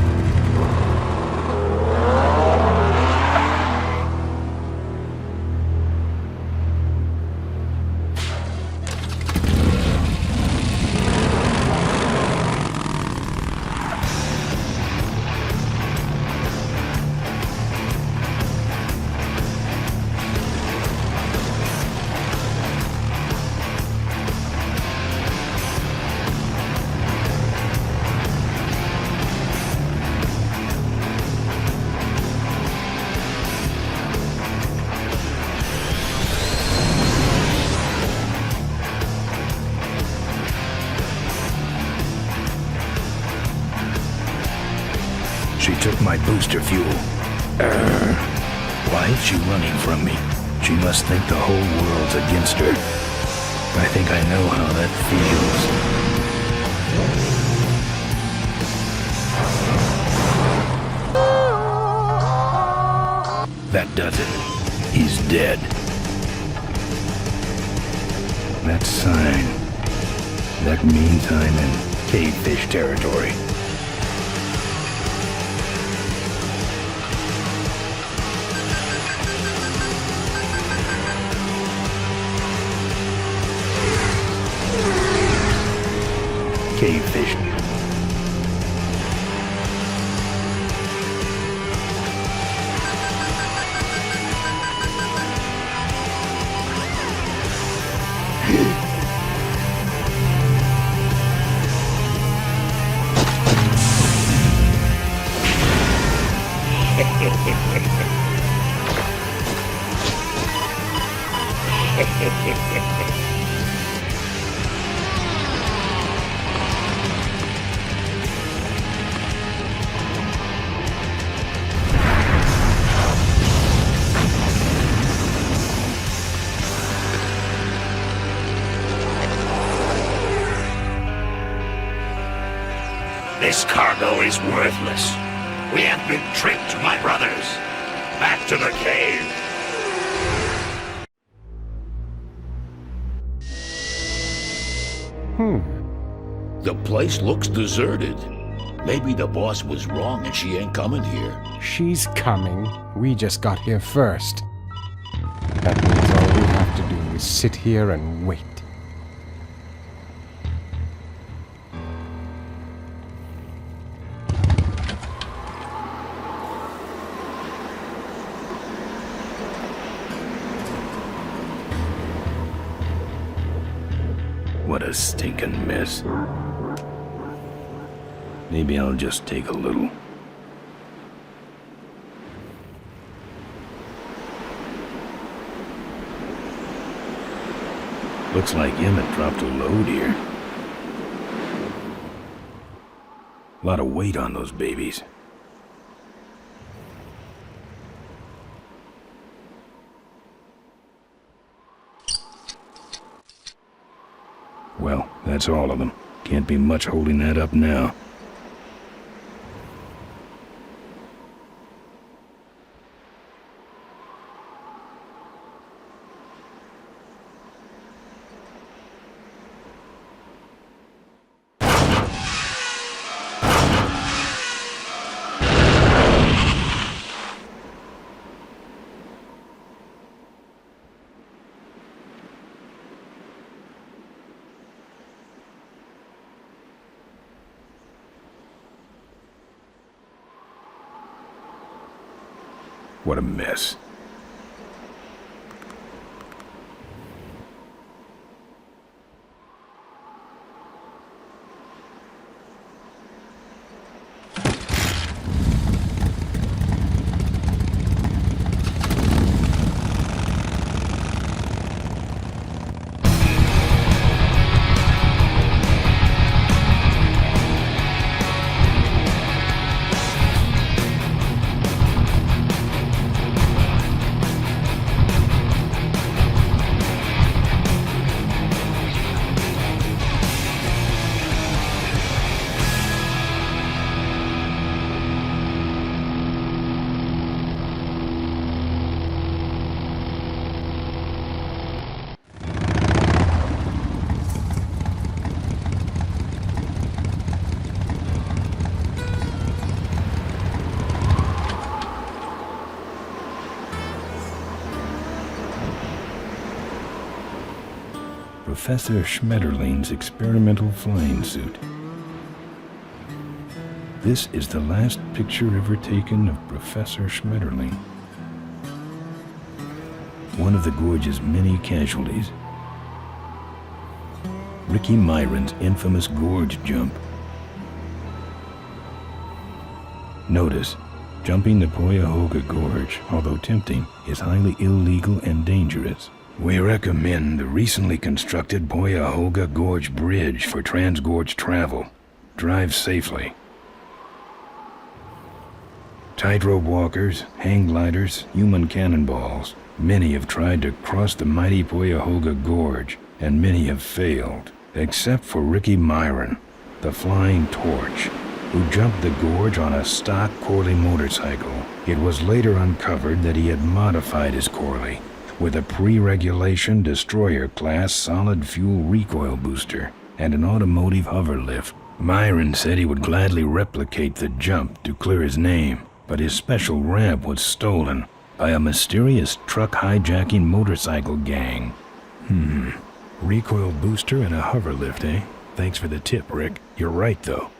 took my booster fuel. Why is she running from me? She must think the whole world's against her. I think I know how that feels. That does it. He's dead. That sign. That means I'm in cavefish territory. Cavefish. This cargo is worthless. We have been tricked, my brothers. Back to the cave. The place looks deserted. Maybe the boss was wrong and she ain't coming here. She's coming. We just got here first. That means all we have to do is sit here and wait. What a stinking mess. Maybe I'll just take a little. Looks like Emmett dropped a load here. A lot of weight on those babies. Well, that's all of them. Can't be much holding that up now. What a mess. Professor Schmetterling's experimental flying suit. This is the last picture ever taken of Professor Schmetterling. One of the gorge's many casualties. Ricky Myron's infamous gorge jump. Notice, jumping the Cuyahoga Gorge, although tempting, is highly illegal and dangerous. We recommend the recently constructed Cuyahoga Gorge Bridge for transgorge travel. Drive safely. Tightrope walkers, hang gliders, human cannonballs. Many have tried to cross the mighty Cuyahoga Gorge, and many have failed, except for Ricky Myron, the Flying Torch, who jumped the gorge on a stock Corley motorcycle. It was later uncovered that he had modified his Corley with a pre-regulation destroyer-class solid fuel recoil booster and an automotive hover lift. Myron said he would gladly replicate the jump to clear his name, but his special ramp was stolen by a mysterious truck hijacking motorcycle gang. Recoil booster and a hover lift, eh? Thanks for the tip, Rick. You're right, though.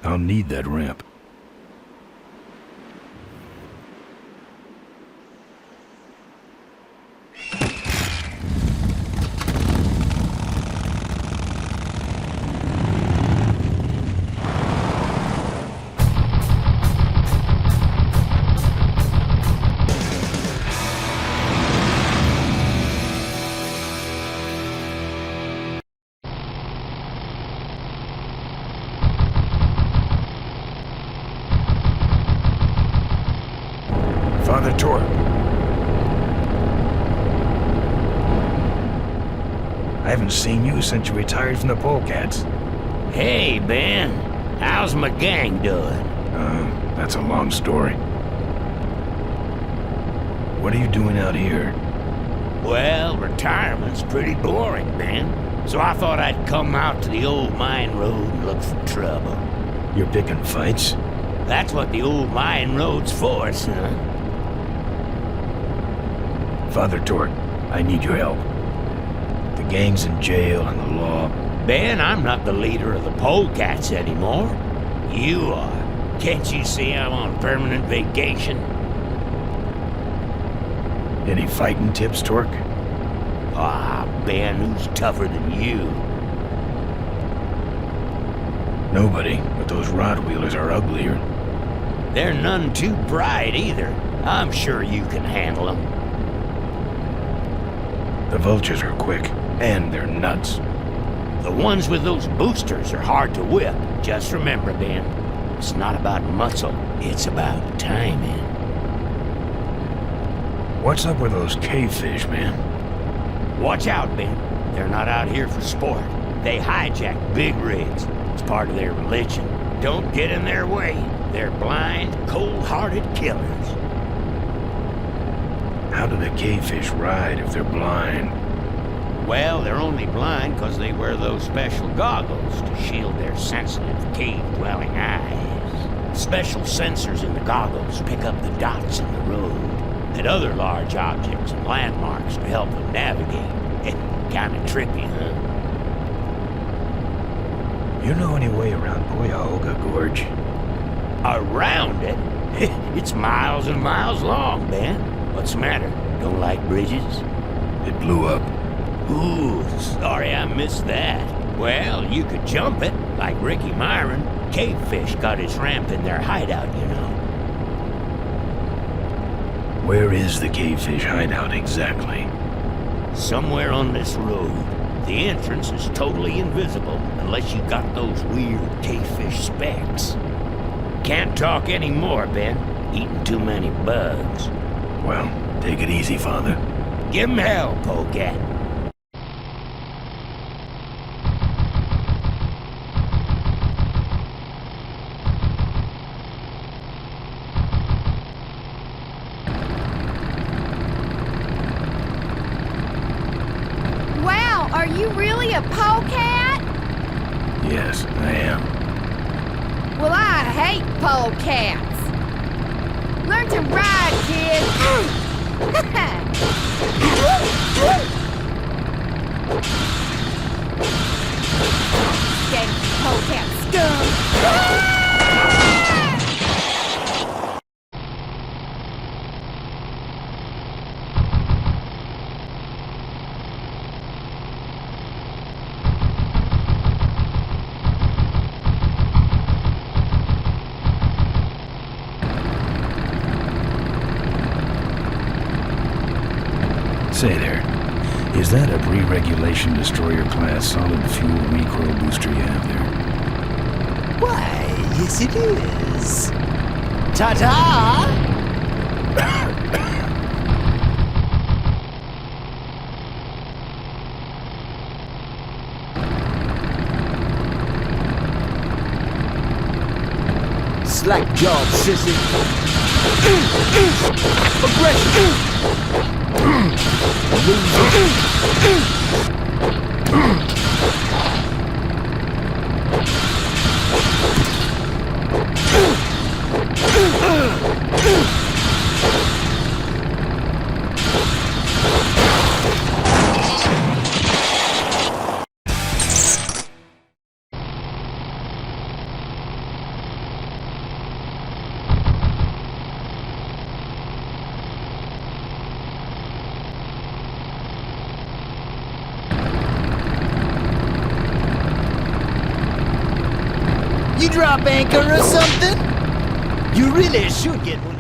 I'll need that ramp. Father Torp. I haven't seen you since you retired from the Polecats. Hey, Ben. How's my gang doing? That's a long story. What are you doing out here? Well, retirement's pretty boring, Ben. So I thought I'd come out to the old mine road and look for trouble. You're picking fights? That's what the old mine road's for, son. Father Torp, I need your help. The gang's in jail and the law. Ben, I'm not the leader of the Polecats anymore. You are. Can't you see I'm on permanent vacation? Any fighting tips, Torque? Ah, Ben, who's tougher than you? Nobody, but those Rod-wheelers are uglier. They're none too bright either. I'm sure you can handle them. The vultures are quick, and they're nuts. The ones with those boosters are hard to whip. Just remember, Ben, it's not about muscle, it's about timing. What's up with those cavefish, man? Watch out, Ben. They're not out here for sport. They hijack big rigs. It's part of their religion. Don't get in their way. They're blind, cold-hearted killers. How do the cavefish ride if they're blind? Well, they're only blind because they wear those special goggles to shield their sensitive, cave-dwelling eyes. Special sensors in the goggles pick up the dots in the road and other large objects and landmarks to help them navigate. Kinda tricky, huh? You know any way around Cuyahoga Gorge? Around it? It's miles and miles long, Ben. What's the matter? Don't like bridges? It blew up. Ooh, sorry I missed that. Well, you could jump it, like Ricky Myron. Cavefish got his ramp in their hideout, you know. Where is the cavefish hideout exactly? Somewhere on this road. The entrance is totally invisible unless you got those weird cavefish specs. Can't talk anymore, Ben. Eating too many bugs. Well, take it easy, Father. Give him hell, Polecat. Wow, are you really a polecat? Yes, I am. Well, I hate polecats. Learn to ride, kid. Dang polecat scum. Say there, is that a pre-regulation destroyer-class solid fuel recoil booster you have there? Why, yes it is. Ta-ta! Slack job, sissy. Aggression. You drop anchor or something? You really should get one.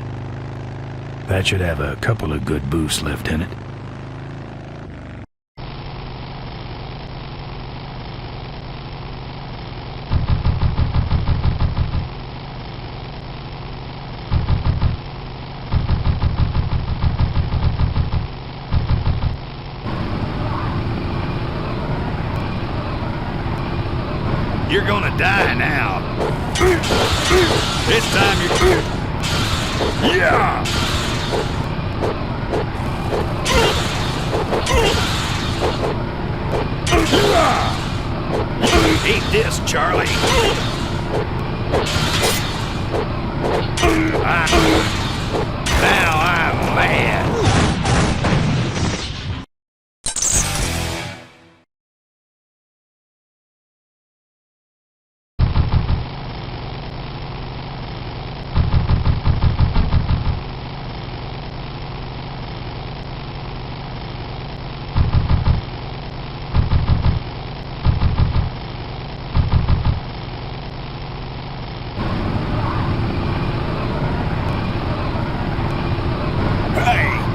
That should have a couple of good boosts left in it. You're gonna die now. This time you're... Yeah! Eat this, Charlie. Now I'm mad.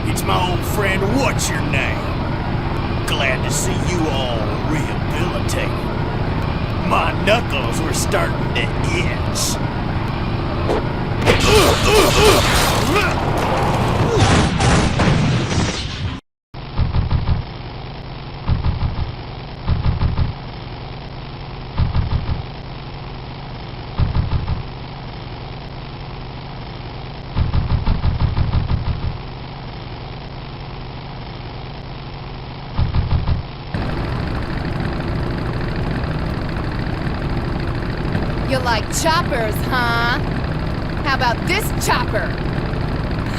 It's my old friend, what's your name? Glad to see you all rehabilitated. My knuckles were starting to itch. You like choppers, huh? How about this chopper?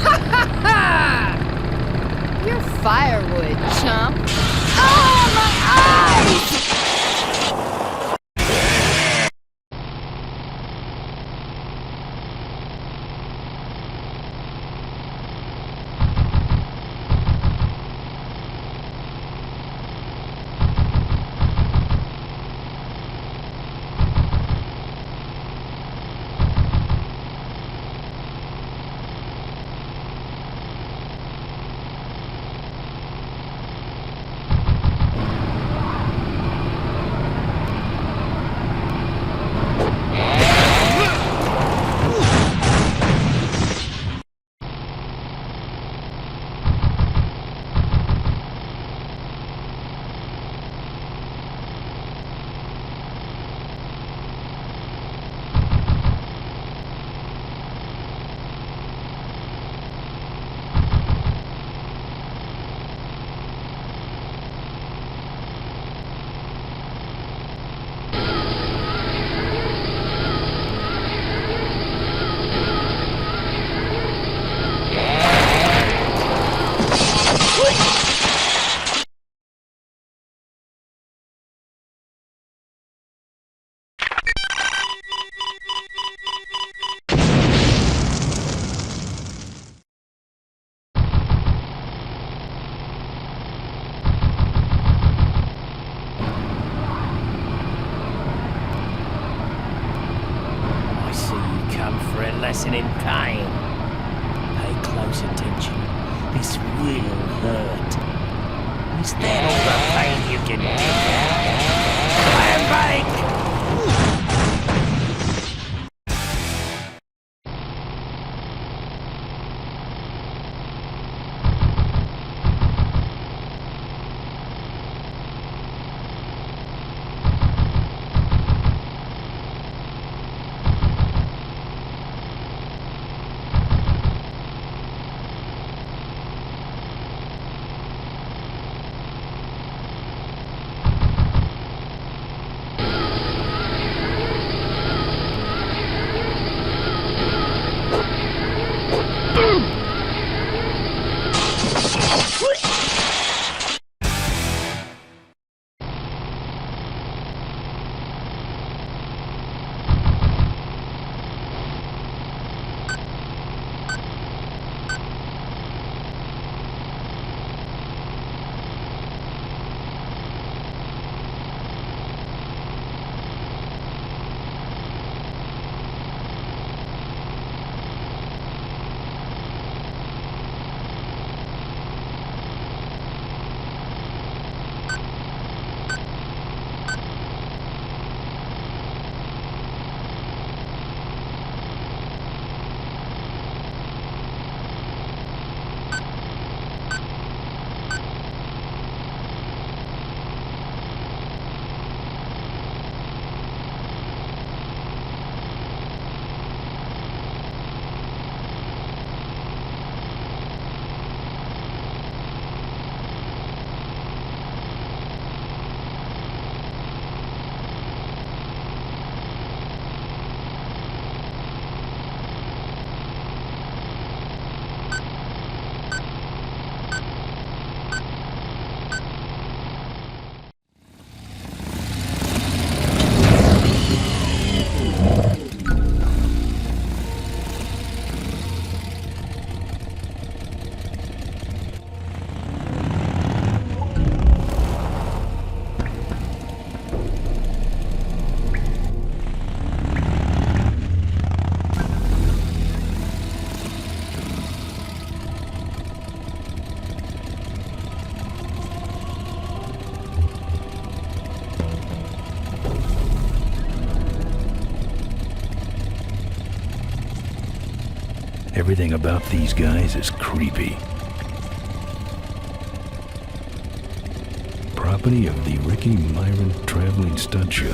Ha ha ha! You're firewood, chump. Oh, my eyes! Lesson in pain. Pay close attention. This will hurt. Is that all the pain you can take? Land bank! Everything about these guys is creepy. Property of the Ricky Myron Traveling Stunt Show.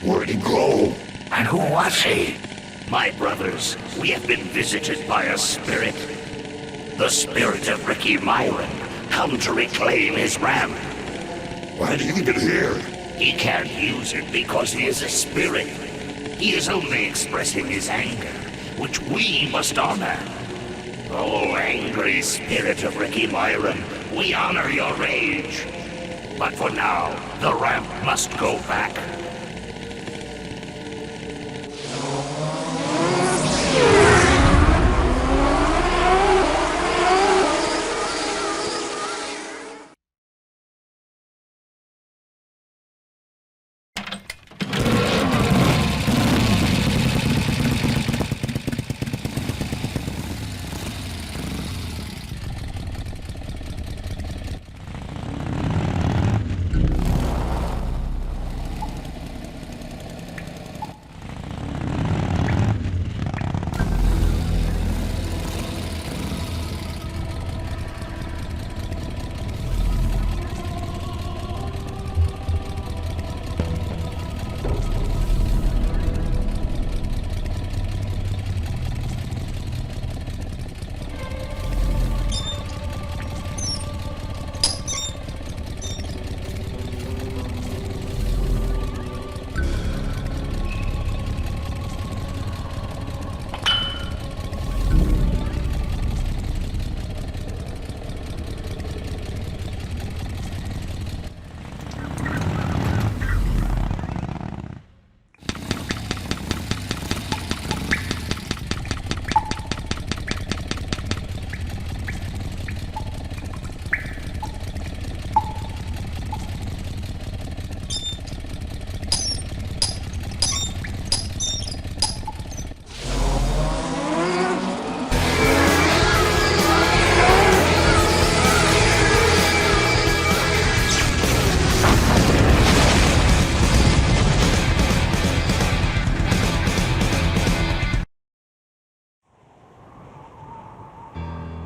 Where'd he go? And who was he? My brothers, we have been visited by a spirit. The spirit of Ricky Myron, come to reclaim his ramp. Why do you leave it here? He can't use it because he is a spirit. He is only expressing his anger, which we must honor. Oh, angry spirit of Ricky Myron, we honor your rage. But for now, the ramp must go back.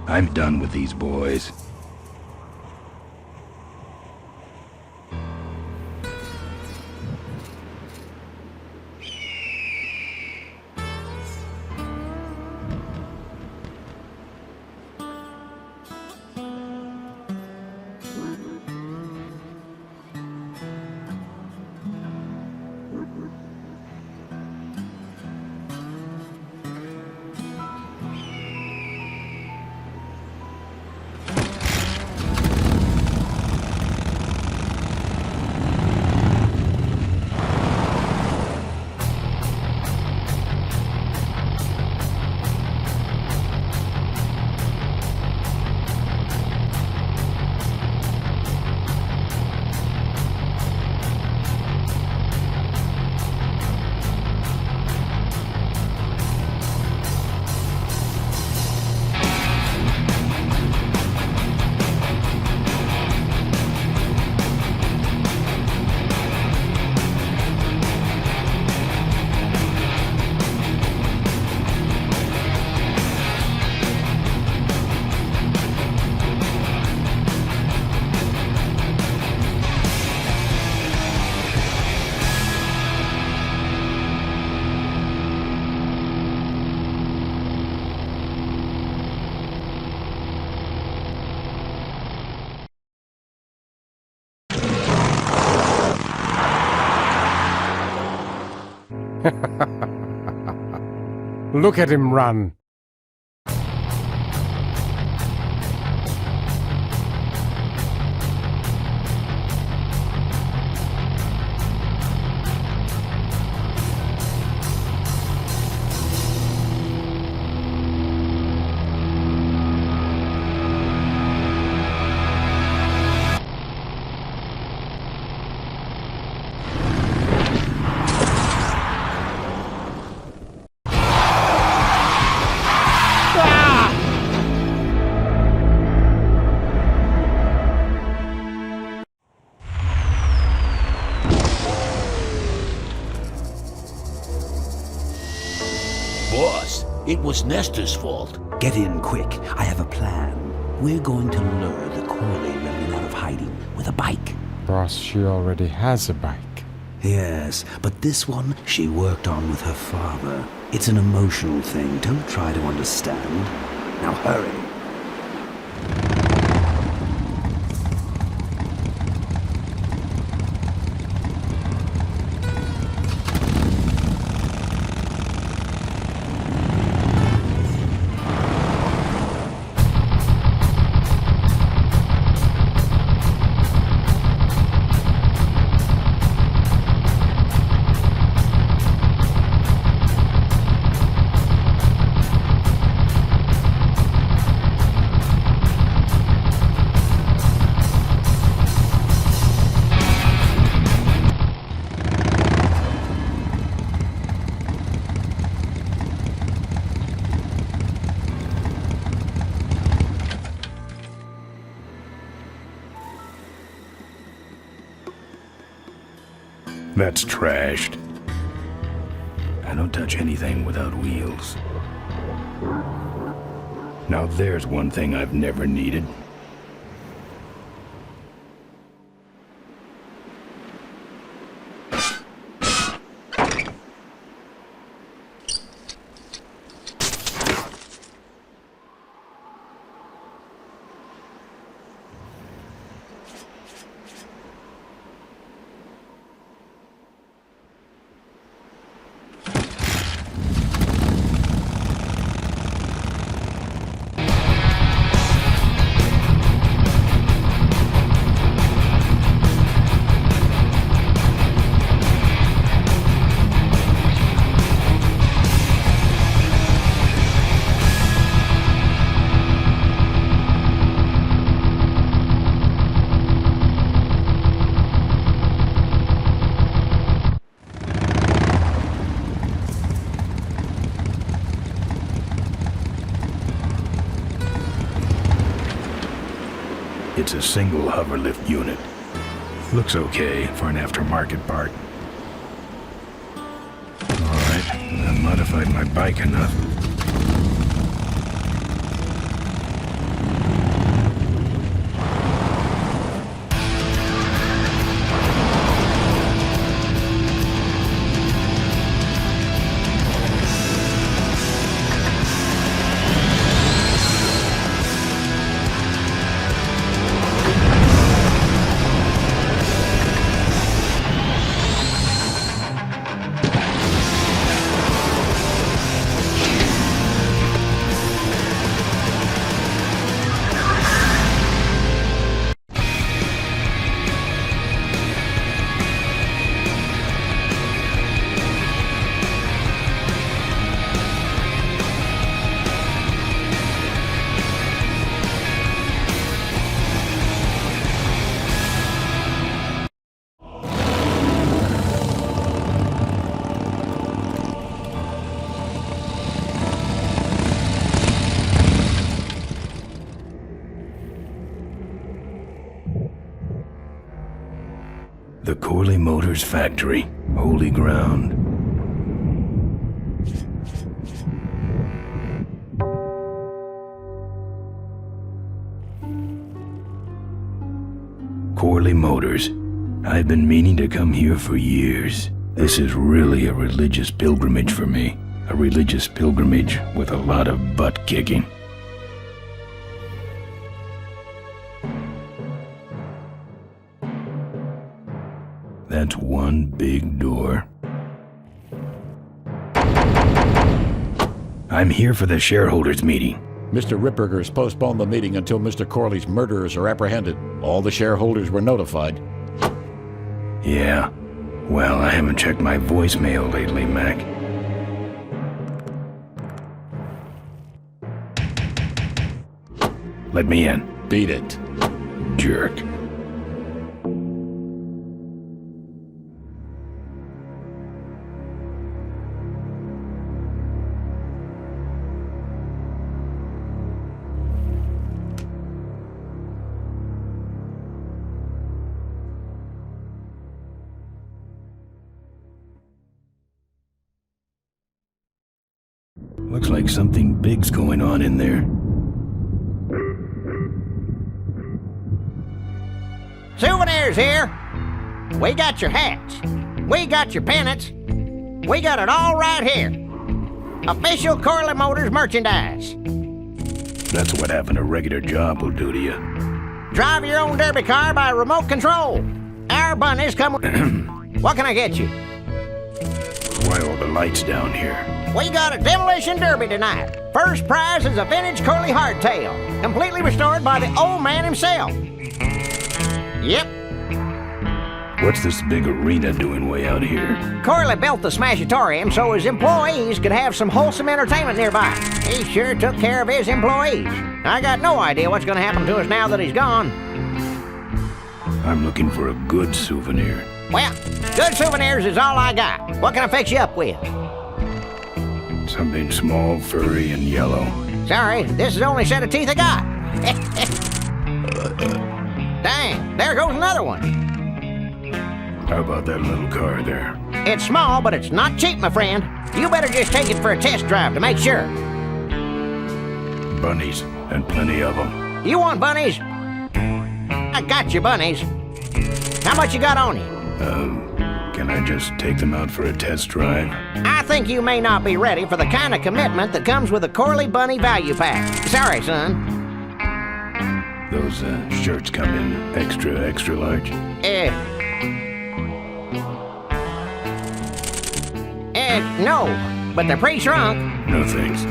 I'm done with these boys. Look at him run. Boss, it was Nestor's fault. Get in quick. I have a plan. We're going to lure the Corley women out of hiding with a bike. Boss, she already has a bike. Yes, but this one she worked on with her father. It's an emotional thing. Don't try to understand. Now hurry. That's trashed. I don't touch anything without wheels. Now there's one thing I've never needed. It's a single hoverlift unit. Looks okay for an aftermarket part. Alright, I modified my bike enough. The Corley Motors factory. Holy ground. Corley Motors. I've been meaning to come here for years. This is really a religious pilgrimage for me. A religious pilgrimage with a lot of butt kicking. That's one big door. I'm here for the shareholders meeting. Mr. Ripperger's postponed the meeting until Mr. Corley's murderers are apprehended. All the shareholders were notified. Yeah. Well, I haven't checked my voicemail lately, Mac. Let me in. Beat it. Jerk. Looks like something big's going on in there. Souvenirs here. We got your hats. We got your pennants. We got it all right here. Official Corley Motors merchandise. That's what having a regular job will do to you. Drive your own derby car by remote control. Our bunnies come with... What can I get you? Why all the lights down here? We got a demolition derby tonight. First prize is a vintage Corley hardtail, completely restored by the old man himself. Yep. What's this big arena doing way out here? Corley built the Smashatorium so his employees could have some wholesome entertainment nearby. He sure took care of his employees. I got no idea what's going to happen to us now that he's gone. I'm looking for a good souvenir. Well, good souvenirs is all I got. What can I fix you up with? Something small, furry, and yellow. Sorry, this is the only set of teeth I got. Dang, there goes another one. How about that little car there? It's small, but it's not cheap, my friend. You better just take it for a test drive to make sure. Bunnies, and plenty of them. You want bunnies? I got your bunnies. How much you got on you? Can I just take them out for a test drive? I think you may not be ready for the kind of commitment that comes with a Corley Bunny value pack. Sorry, son. Those shirts come in extra large? No, but they're pre-shrunk. No thanks.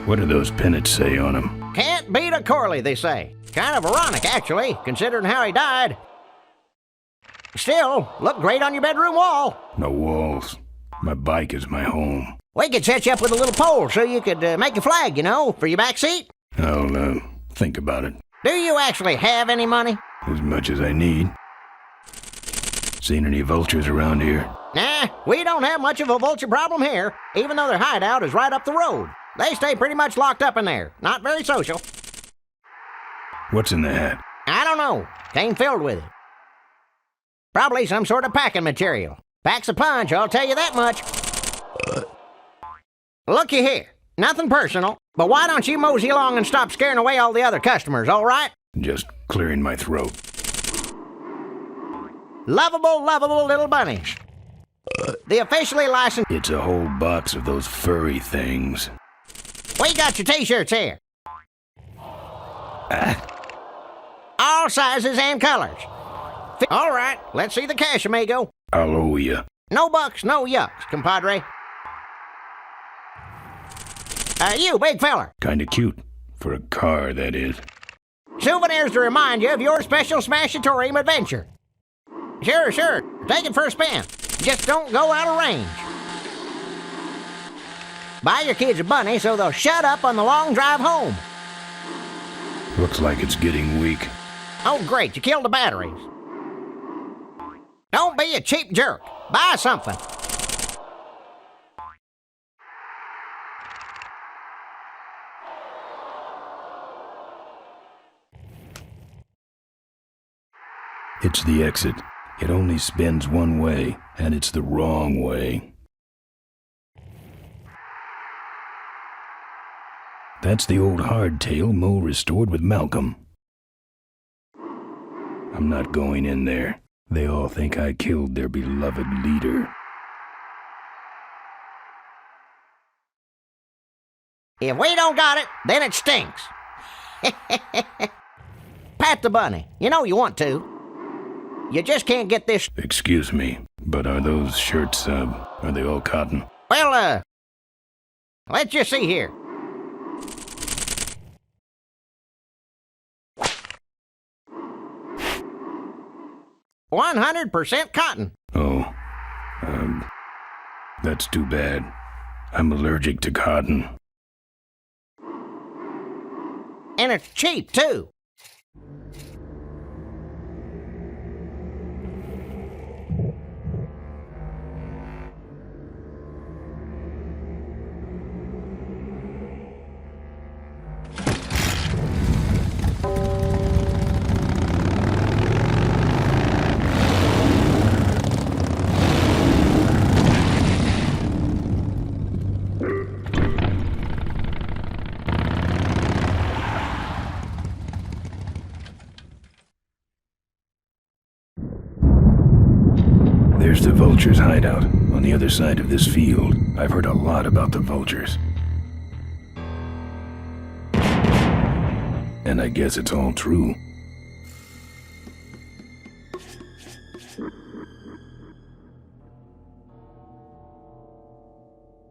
What do those pennants say on them? Can't beat a Corley, they say. Kind of ironic, actually, considering how he died. Still, look great on your bedroom wall. No walls. My bike is my home. We could set you up with a little pole so you could make a flag, you know, for your back seat. I'll think about it. Do you actually have any money? As much as I need. Seen any vultures around here? Nah, we don't have much of a vulture problem here, even though their hideout is right up the road. They stay pretty much locked up in there. Not very social. What's in the hat? I don't know. Came filled with it. Probably some sort of packing material. Packs a punch, I'll tell you that much. Looky here. Nothing personal, but why don't you mosey along and stop scaring away all the other customers, all right? Just clearing my throat. Lovable little bunnies. The officially licensed... It's a whole box of those furry things. We got your t-shirts here. All sizes and colors. All right, let's see the cash, amigo. I'll owe you. No bucks, no yucks, compadre. You, big feller. Kinda cute. For a car, that is. Souvenirs to remind you of your special Smashatorium adventure. Sure. Take it for a spin. Just don't go out of range. Buy your kids a bunny so they'll shut up on the long drive home. Looks like it's getting weak. Oh, great, you killed the batteries. Don't be a cheap jerk. Buy something. It's the exit. It only spins one way, and it's the wrong way. That's the old hardtail Mo restored with Malcolm. I'm not going in there. They all think I killed their beloved leader. If we don't got it, then it stinks. Pat the bunny. You know you want to. You just can't get this... Excuse me, but are those shirts, are they all cotton? Well, Let's just see here. "100% cotton." Oh, that's too bad. I'm allergic to cotton. And it's cheap, too. There's the vultures' hideout on the other side of this field. I've heard a lot about the vultures. And I guess it's all true.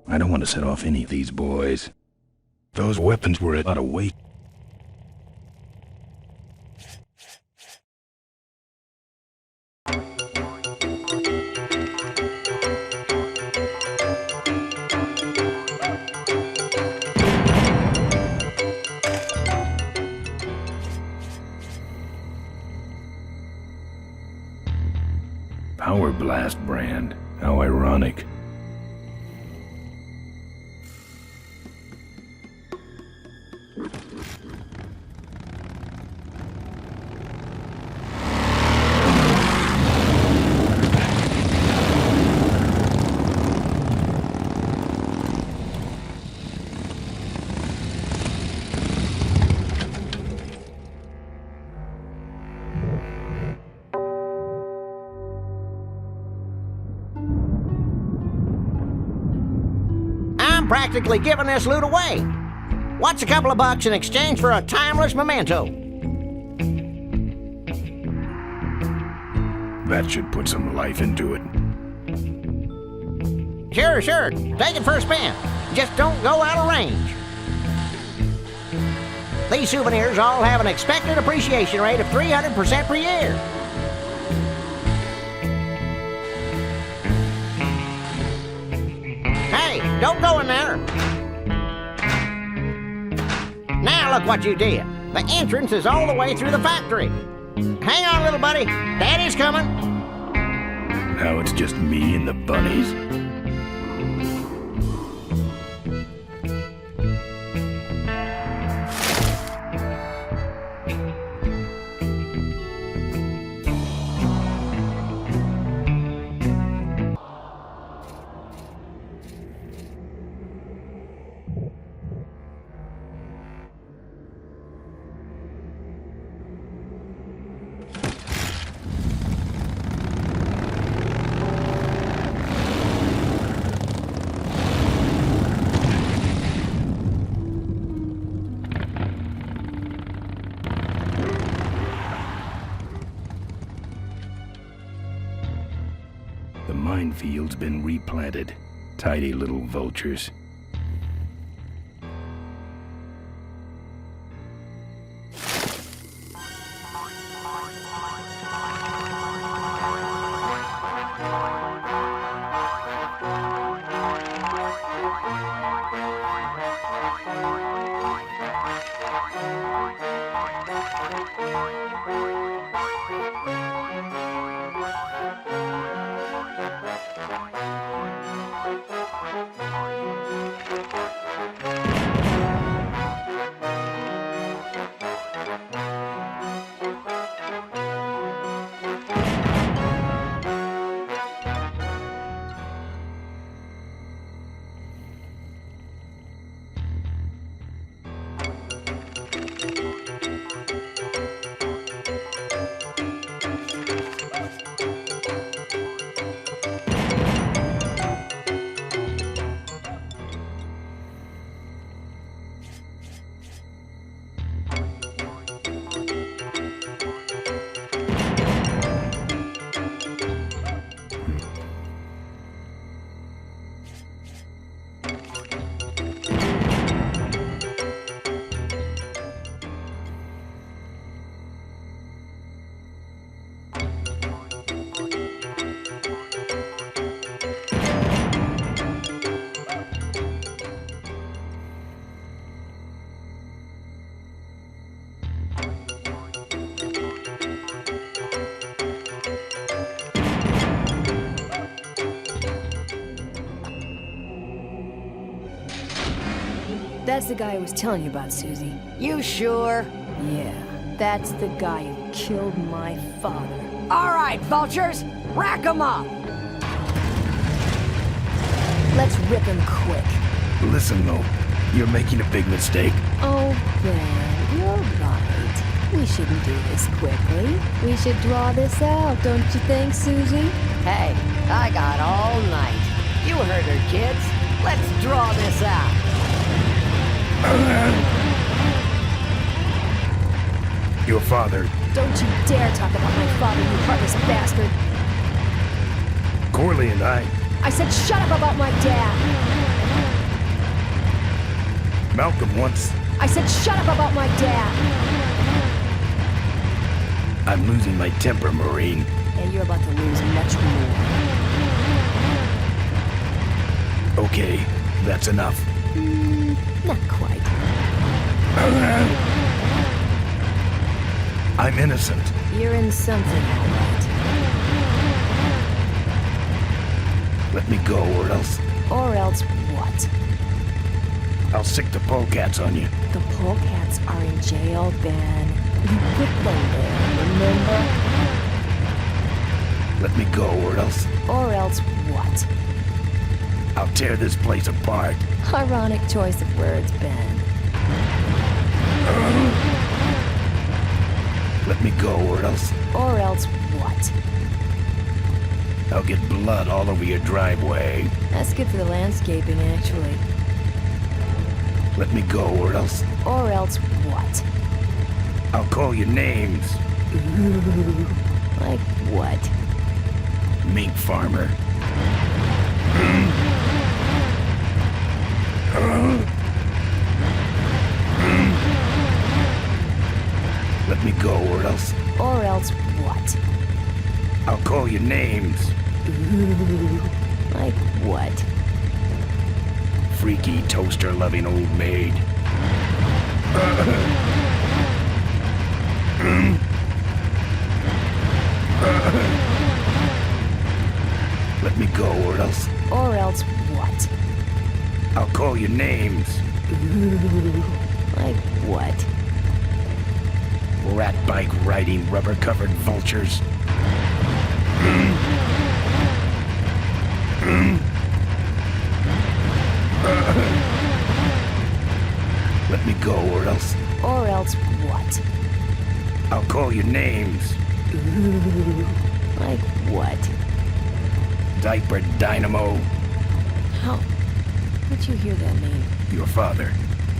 I don't want to set off any of these boys. Those weapons were a lot of weight. Power Blast brand. How ironic. Practically giving this loot away. What's a couple of bucks in exchange for a timeless memento? That should put some life into it. Sure. Take it for a spin. Just don't go out of range. These souvenirs all have an expected appreciation rate of 300% per year. Don't go in there. Now look what you did. The entrance is all the way through the factory. Hang on, little buddy. Daddy's coming. Now it's just me and the bunnies. The minefield's been replanted. Tidy little vultures. That's the guy I was telling you about, Susie. You sure? Yeah, that's the guy who killed my father. All right, vultures, rack 'em up! Let's rip him quick. Listen, Mo, you're making a big mistake. Oh, Ben, you're right. We shouldn't do this quickly. We should draw this out, don't you think, Susie? Hey, I got all night. You heard her, kids. Let's draw this out. Your father, Don't you dare talk about my father, you heartless bastard. Corley, and I, said shut up about my dad. Malcolm once. I said shut up about my dad. I'm losing my temper, Marine. And you're about to lose much more. Okay, that's enough. Not quite. I'm innocent. You're in something, all right. Let me go, or else Or else what? I'll sick the polecats on you. The polecats are in jail, Ben. You put them there, remember? Let me go, or else what? I'll tear this place apart. Ironic choice of words, Ben. Let me go, or else what? I'll get blood all over your driveway. That's good for the landscaping, actually. Let me go, or else what? I'll call you names. Ooh, like what? Mink farmer. Let me go, or else what? I'll call you names. Ooh, like what? Freaky toaster-loving old maid. Let me go, or else what? I'll call you names. Ooh, like what? Rat bike riding rubber-covered vultures. Let me go, or else what? I'll call you names. Ooh, like what? Diaper dynamo. How? What'd you hear that mean? Your father.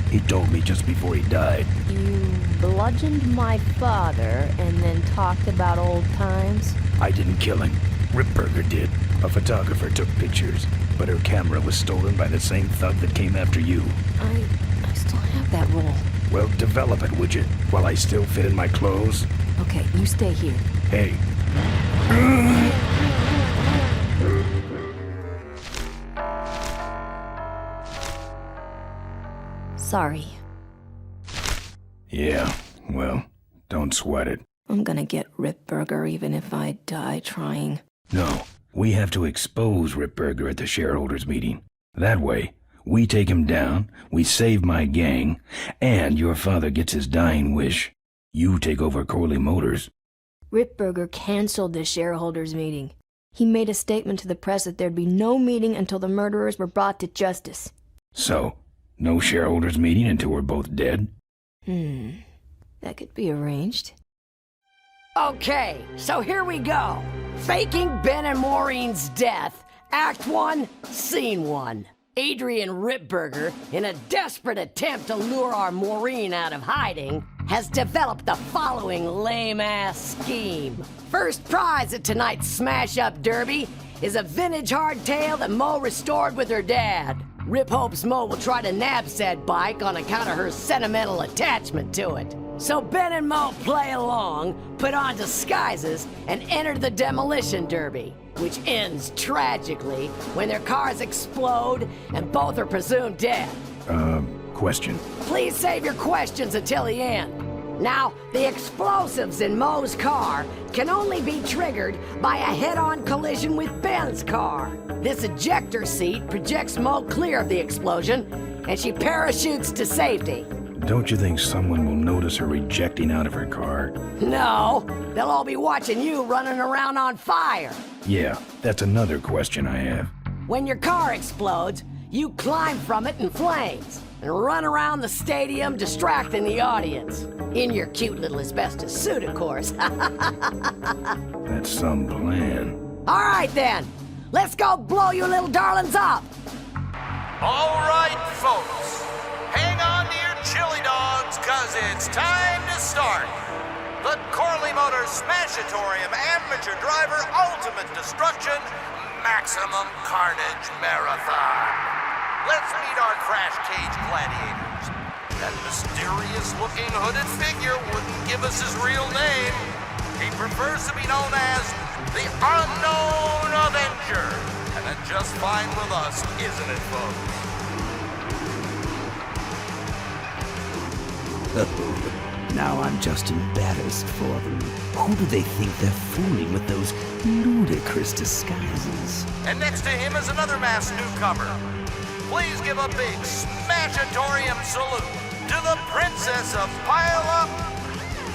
He told me just before he died. You bludgeoned my father and then talked about old times? I didn't kill him. Ripburger did. A photographer took pictures, but her camera was stolen by the same thug that came after you. I still have that roll. Well, develop it, would you? While I still fit in my clothes? Okay, you stay here. Hey. Sorry. Yeah, well, don't sweat it. I'm gonna get Ripburger even if I die trying. No, we have to expose Ripburger at the shareholders meeting. That way, we take him down, we save my gang, and your father gets his dying wish. You take over Corley Motors. Ripburger canceled the shareholders meeting. He made a statement to the press that there'd be no meeting until the murderers were brought to justice. So, no shareholders meeting until we're both dead? That could be arranged. Okay, so here we go. Faking Ben and Maureen's death. Act 1, Scene 1. Adrian Ripburger, in a desperate attempt to lure our Maureen out of hiding, has developed the following lame-ass scheme. First prize at tonight's smash-up derby is a vintage hardtail that Mo restored with her dad. Rip hopes Mo will try to nab said bike on account of her sentimental attachment to it. So Ben and Mo play along, put on disguises, and enter the demolition derby, which ends tragically when their cars explode and both are presumed dead. Question. Please save your questions until the end. Now, the explosives in Mo's car can only be triggered by a head-on collision with Ben's car. This ejector seat projects Mo clear of the explosion and she parachutes to safety. Don't you think someone will notice her ejecting out of her car? No, they'll all be watching you running around on fire. Yeah, that's another question I have. When your car explodes, you climb from it in flames and run around the stadium distracting the audience. In your cute little asbestos suit, of course. That's some plan. All right, then. Let's go blow you little darlings up. All right, folks. Hang on to your chili dogs, cause it's time to start. The Corley Motors Smashatorium Amateur Driver Ultimate Destruction Maximum Carnage Marathon. Let's meet our crash cage gladiators. That mysterious-looking hooded figure wouldn't give us his real name. He prefers to be known as the Unknown Avenger. And that's just fine with us, isn't it, folks? Now I'm just embarrassed for them. Who do they think they're fooling with those ludicrous disguises? And next to him is another masked newcomer. Please give a big Smashatorium salute to the Princess of Pile-Up,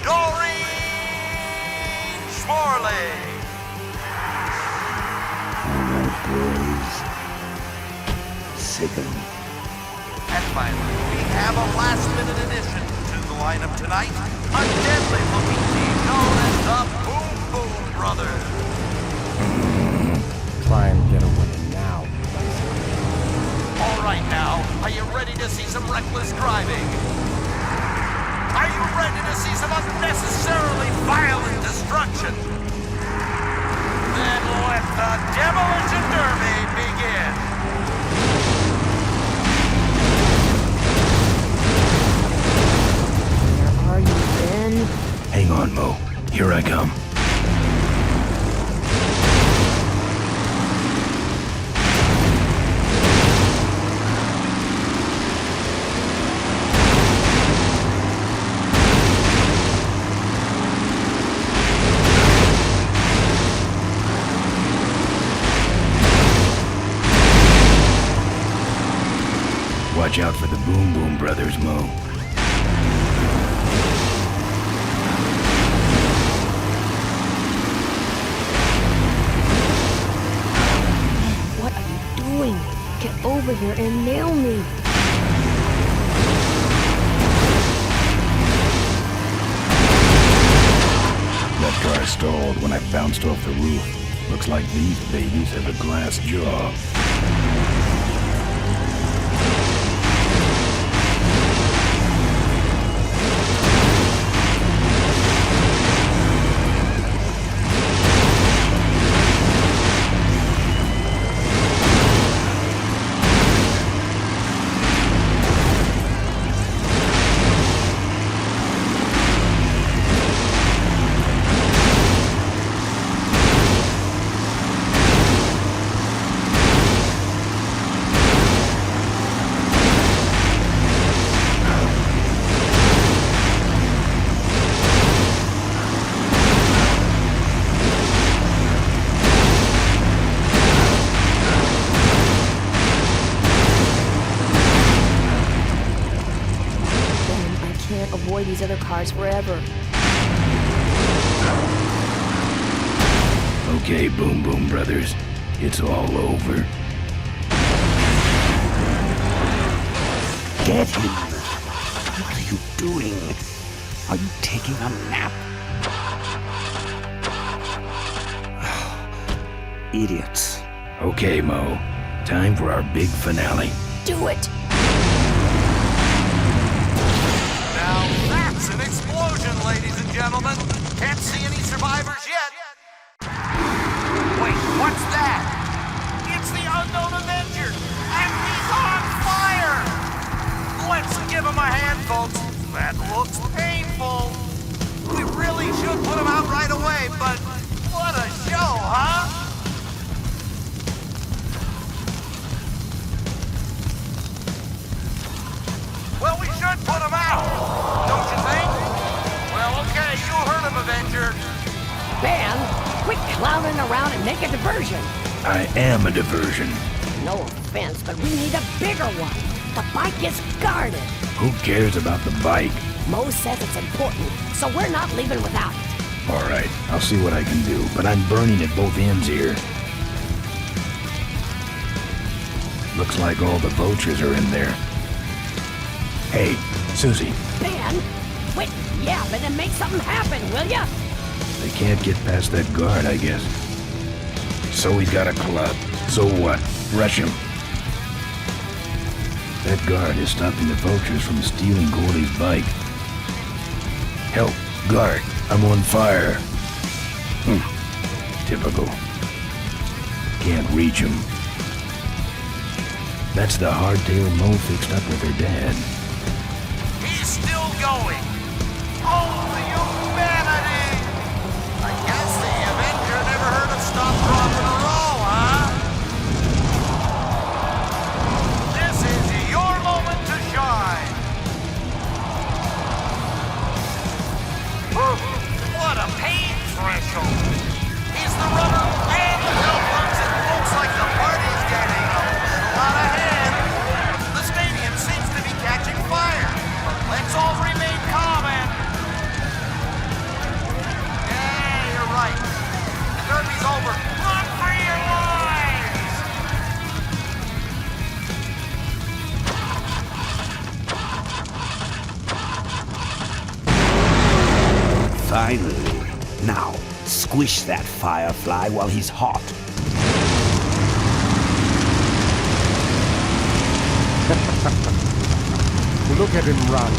Doreen Schmorley. All right, boys. Sick 'em. And finally, we have a last-minute addition to the lineup tonight. A deadly-looking team known as the Boom Boom Brothers. Try and get away now. All right now, are you ready to see some reckless driving? Are you ready to see some unnecessarily violent destruction? Then let the Demolition Derby begin. Where are you, Ben? Hang on, Mo. Here I come. Watch out for the Boom Boom Brothers, Mo. What are you doing? Get over here and nail me. That car stalled when I bounced off the roof. Looks like these babies have a glass jaw. Avoid these other cars forever. Okay, Boom Boom Brothers. It's all over. Get him! What are you doing? Are you taking a nap? Idiots. Okay, Mo. Time for our big finale. Do it! Now that's an explosion, ladies and gentlemen. Can't see any survivors yet. Wait, what's that? It's the Unknown Avenger, and he's on fire! Let's give him a hand, folks. That looks painful. We really should put him out right away, but what a show, huh? Well, we should put him out, don't you think? Well, okay, you heard him, Avenger. Ben, quit clowning around and make a diversion. I am a diversion. No offense, but we need a bigger one. The bike is guarded. Who cares about the bike? Mo says it's important, so we're not leaving without it. All right, I'll see what I can do, but I'm burning at both ends here. Looks like all the vultures are in there. Hey, Susie. Ben? Wait, yeah, but then make something happen, will ya? They can't get past that guard, I guess. So he's got a club. So what? Rush him. That guard is stopping the vultures from stealing Corley's bike. Help, guard, I'm on fire. Typical. Can't reach him. That's the hardtail Mo fixed up with her dad. He's still going. Oh, the humanity! I guess the Avenger never heard of stop, drop, and roll, huh? This is your moment to shine. Whew, what a pain threshold. He's the rubber and the helpers. It looks like the party's getting a lot ahead. The stadium seems to be catching fire. Let's all remain calm and... Yeah, you're right. The derby's over. Run for your lives! Finally. Now, squish that firefly while he's hot. Look at him run.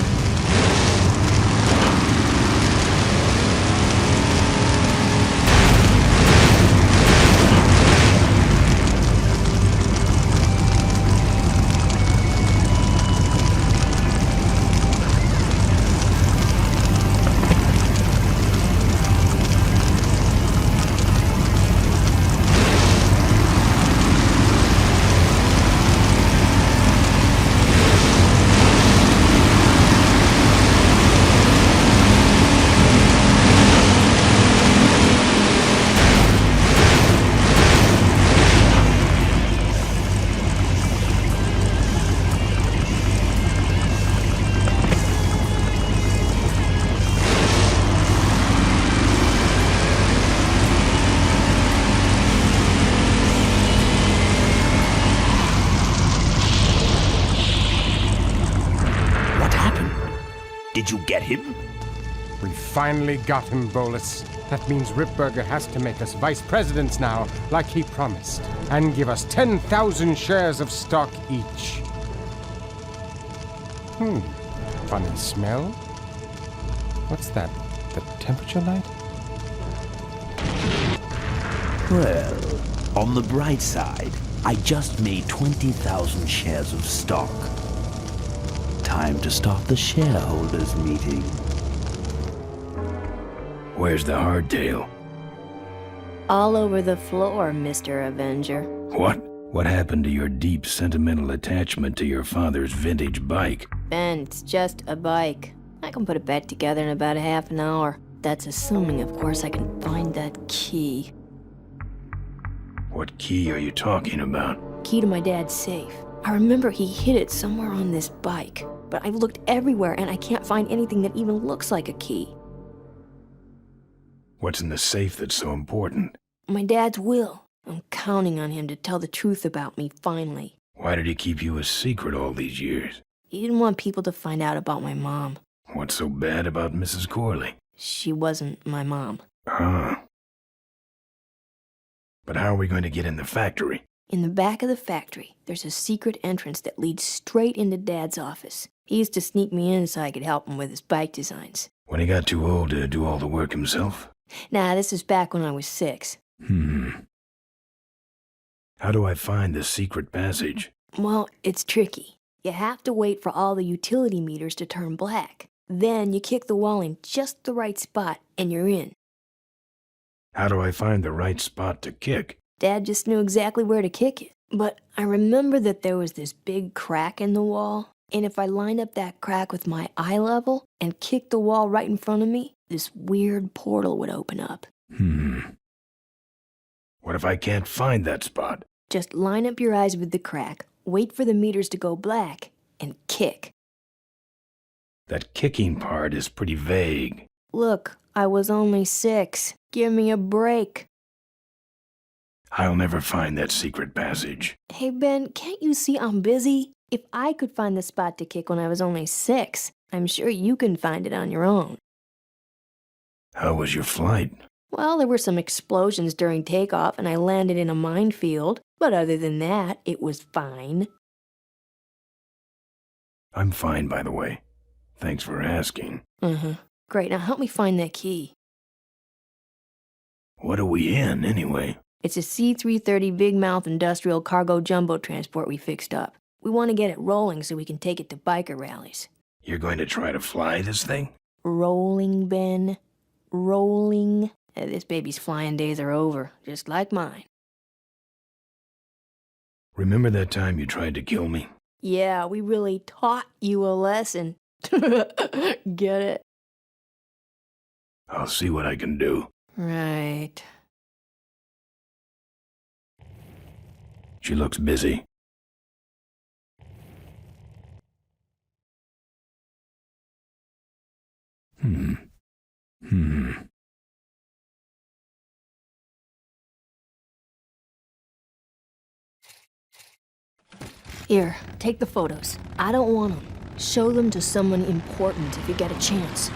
Did you get him? We finally got him, Bolus. That means Ripburger has to make us vice presidents now, like he promised, and give us 10,000 shares of stock each. Funny smell. What's that? The temperature light? Well, on the bright side, I just made 20,000 shares of stock. Time to start the shareholders meeting. Where's the hardtail? All over the floor, Mr. Avenger. What? What happened to your deep sentimental attachment to your father's vintage bike? Ben, it's just a bike. I can put it back together in about a half an hour. That's assuming, of course, I can find that key. What key are you talking about? Key to my dad's safe. I remember he hid it somewhere on this bike, but I've looked everywhere and I can't find anything that even looks like a key. What's in the safe that's so important? My dad's will. I'm counting on him to tell the truth about me, finally. Why did he keep you a secret all these years? He didn't want people to find out about my mom. What's so bad about Mrs. Corley? She wasn't my mom. Huh. But how are we going to get in the factory? In the back of the factory, there's a secret entrance that leads straight into Dad's office. He used to sneak me in so I could help him with his bike designs. When he got too old to do all the work himself? Nah, this is back when I was 6. How do I find the secret passage? Well, it's tricky. You have to wait for all the utility meters to turn black. Then you kick the wall in just the right spot, and you're in. How do I find the right spot to kick? Dad just knew exactly where to kick it. But I remember that there was this big crack in the wall, and if I lined up that crack with my eye level and kicked the wall right in front of me, this weird portal would open up. What if I can't find that spot? Just line up your eyes with the crack, wait for the meters to go black, and kick. That kicking part is pretty vague. Look, I was only 6. Give me a break. I'll never find that secret passage. Hey, Ben, can't you see I'm busy? If I could find the spot to kick when I was only 6, I'm sure you can find it on your own. How was your flight? Well, there were some explosions during takeoff and I landed in a minefield, but other than that, it was fine. I'm fine, by the way. Thanks for asking. Great, now help me find that key. What are we in, anyway? It's a C-330 Big Mouth industrial cargo jumbo transport we fixed up. We want to get it rolling so we can take it to biker rallies. You're going to try to fly this thing? Rolling, Ben. Rolling. This baby's flying days are over, just like mine. Remember that time you tried to kill me? Yeah, we really taught you a lesson. Get it? I'll see what I can do. Right. She looks busy. Here, take the photos. I don't want them. Show them to someone important if you get a chance.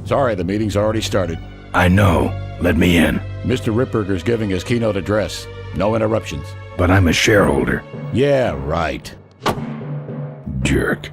Sorry, the meeting's already started. I know. Let me in. Mr. Ripburger's giving his keynote address. No interruptions. But I'm a shareholder. Yeah, right. Jerk.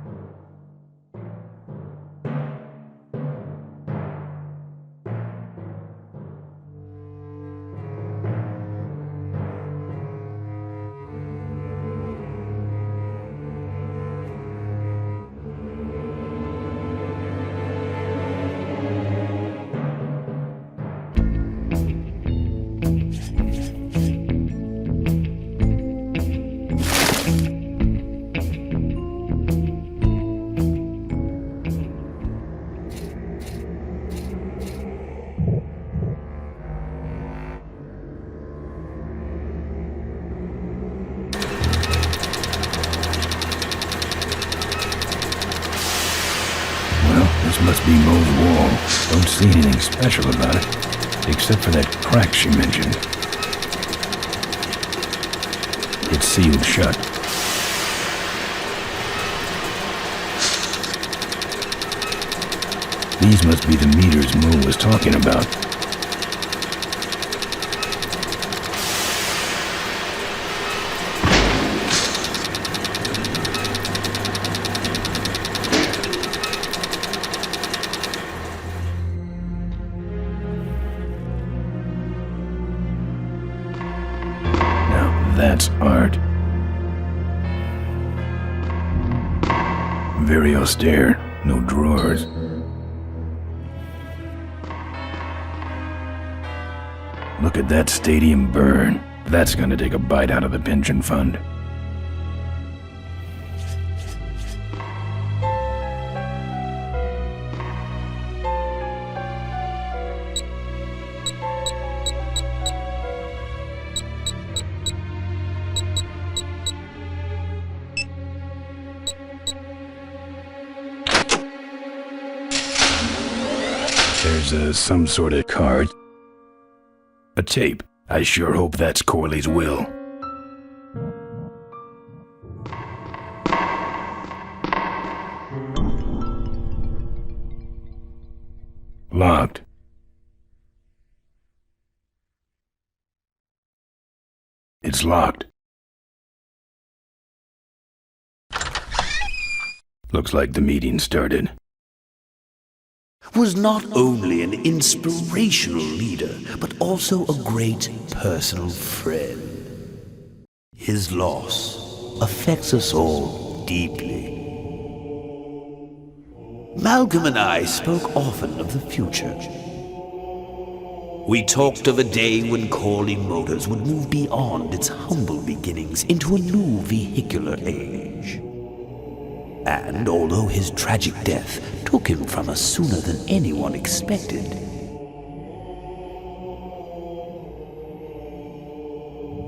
This must be Mo's wall. Don't see anything special about it, except for that crack she mentioned. It's sealed shut. These must be the meters Mo was talking about. That's art. Very austere, no drawers. Look at that stadium burn. That's gonna take a bite out of the pension fund. There's some sort of card. A tape. I sure hope that's Corley's will. Locked. It's locked. Looks like the meeting started. Was not only an inspirational leader, but also a great personal friend. His loss affects us all deeply. Malcolm and I spoke often of the future. We talked of a day when Corley Motors would move beyond its humble beginnings into a new vehicular age. And although his tragic death took him from us sooner than anyone expected,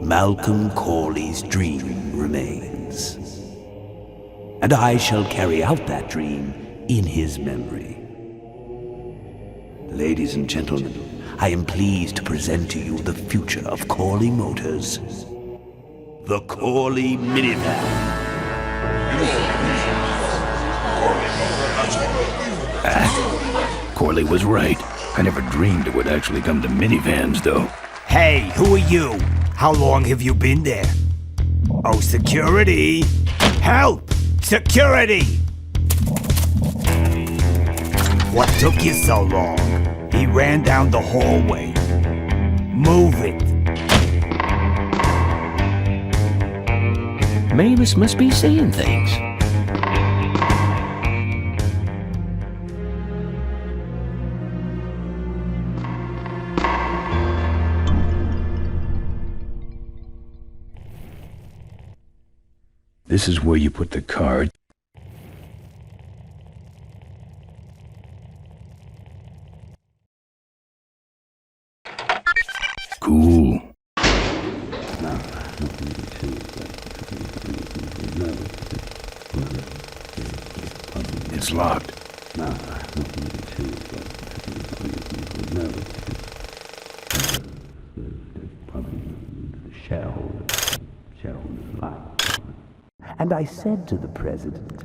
Malcolm Corley's dream remains. And I shall carry out that dream in his memory. Ladies and gentlemen, I am pleased to present to you the future of Corley Motors. The Corley Minivan. Corley was right. I never dreamed it would actually come to minivans, though. Hey, who are you? How long have you been there? Oh, security! Help! Security! What took you so long? He ran down the hallway. Move it. Mavis must be seeing things. This is where you put the card. Cool. It's locked. And I said to the president,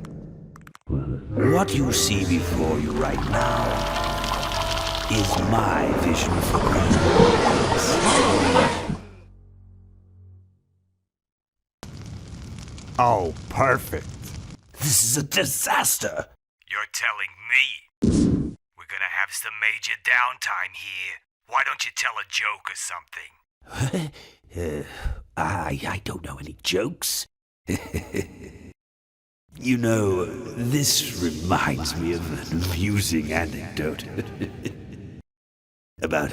what you see before you right now is my vision for progress. Oh, perfect. This is a disaster. You're telling me we're gonna have some major downtime here. Why don't you tell a joke or something? I don't know any jokes. You know, this reminds me of an amusing anecdote about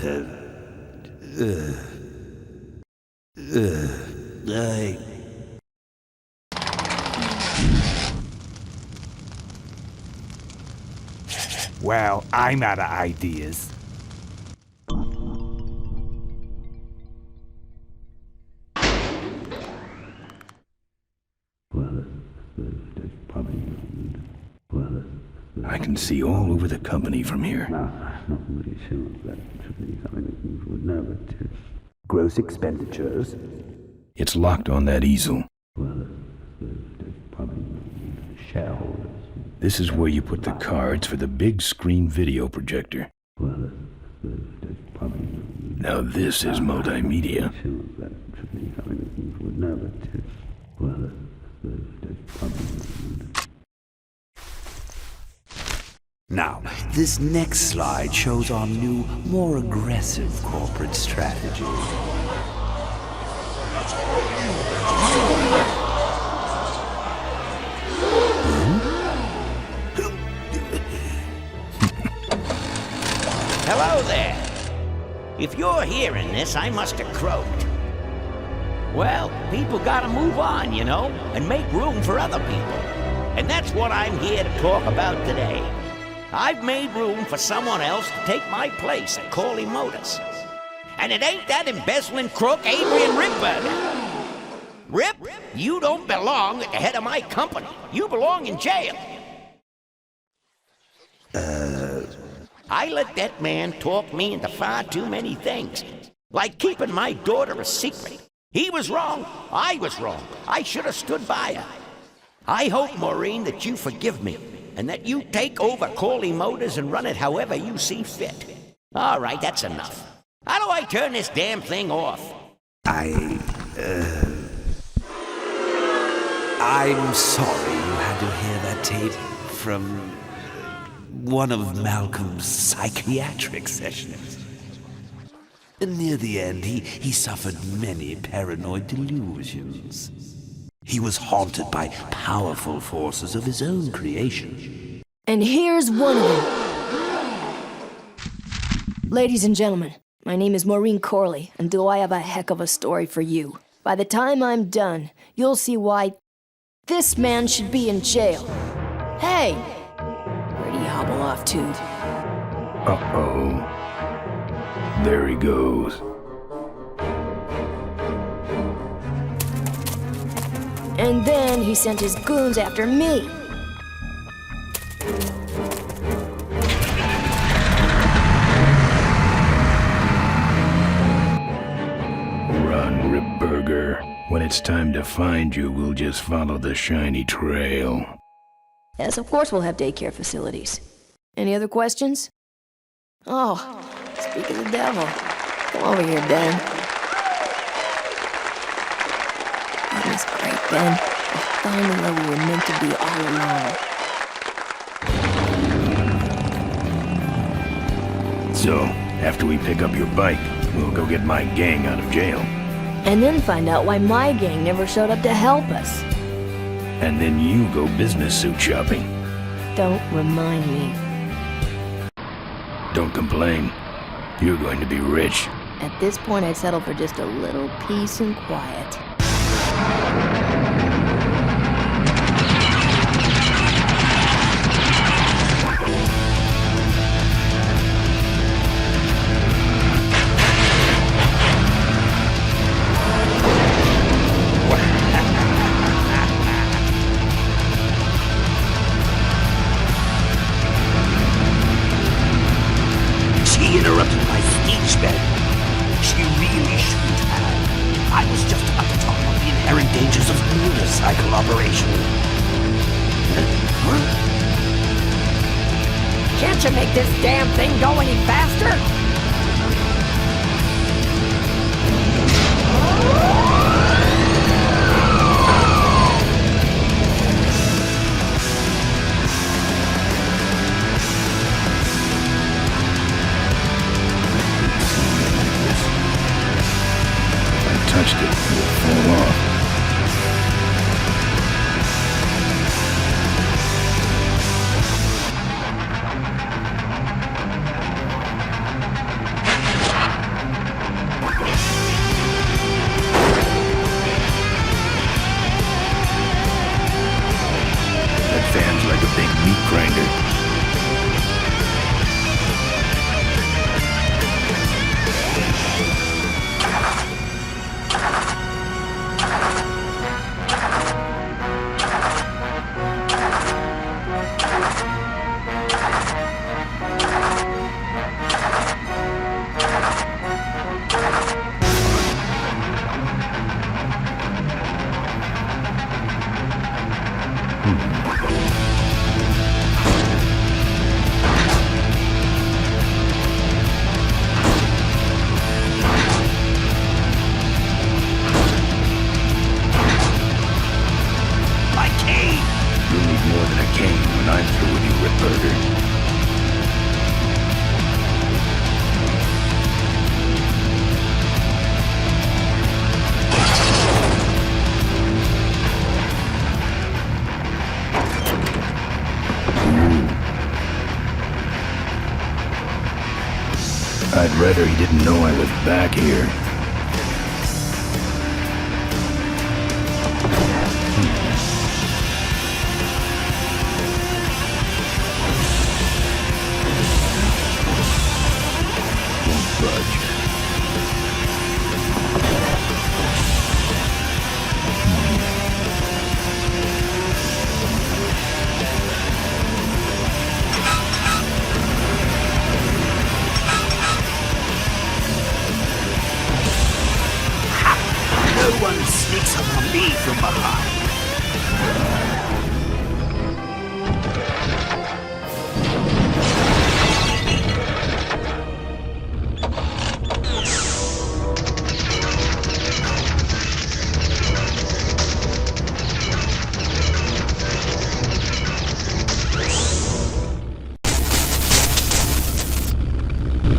Well, I'm out of ideas. I can see all over the company from here. Gross expenditures. It's locked on that easel. This is where you put the cards for the big screen video projector. Now this is multimedia. Now, this next slide shows our new, more aggressive corporate strategy. Hello there. If you're hearing this, I must have croaked. Well, people gotta move on, you know, and make room for other people. And that's what I'm here to talk about today. I've made room for someone else to take my place at Corley Motors. And it ain't that embezzling crook Adrian Ripburger. Rip, you don't belong at the head of my company. You belong in jail. I let that man talk me into far too many things. Like keeping my daughter a secret. He was wrong. I was wrong. I should have stood by her. I hope, Maureen, that you forgive me. And that you take over Corley Motors and run it however you see fit. All right, that's enough. How do I turn this damn thing off? I'm sorry you had to hear that tape from one of Malcolm's psychiatric sessions. Near the end, he suffered many paranoid delusions. He was haunted by powerful forces of his own creation. And here's one of them. Ladies and gentlemen, my name is Maureen Corley, and do I have a heck of a story for you. By the time I'm done, you'll see why this man should be in jail. Hey! Where'd he hobble off to? Uh-oh. There he goes. And then he sent his goons after me. Run, Ripburger. When it's time to find you, we'll just follow the shiny trail. Yes, of course we'll have daycare facilities. Any other questions? Oh, speak of the devil. Come over here, Ben. That was great, Ben. We're finally where we were meant to be all along. So, after we pick up your bike, we'll go get my gang out of jail. And then find out why my gang never showed up to help us. And then you go business suit shopping. Don't remind me. Don't complain. You're going to be rich. At this point, I'd settle for just a little peace and quiet. She interrupted my speech, Ben. She really shouldn't have. I was just about to talk about the inherent dangers of motorcycle operation. Huh? Can't you make this damn thing go any faster? Touched it, it'll fall off. That fan's like a big meat grinder. I'd rather he didn't know I was back here. Won't budge. No one sneaks up on me from behind.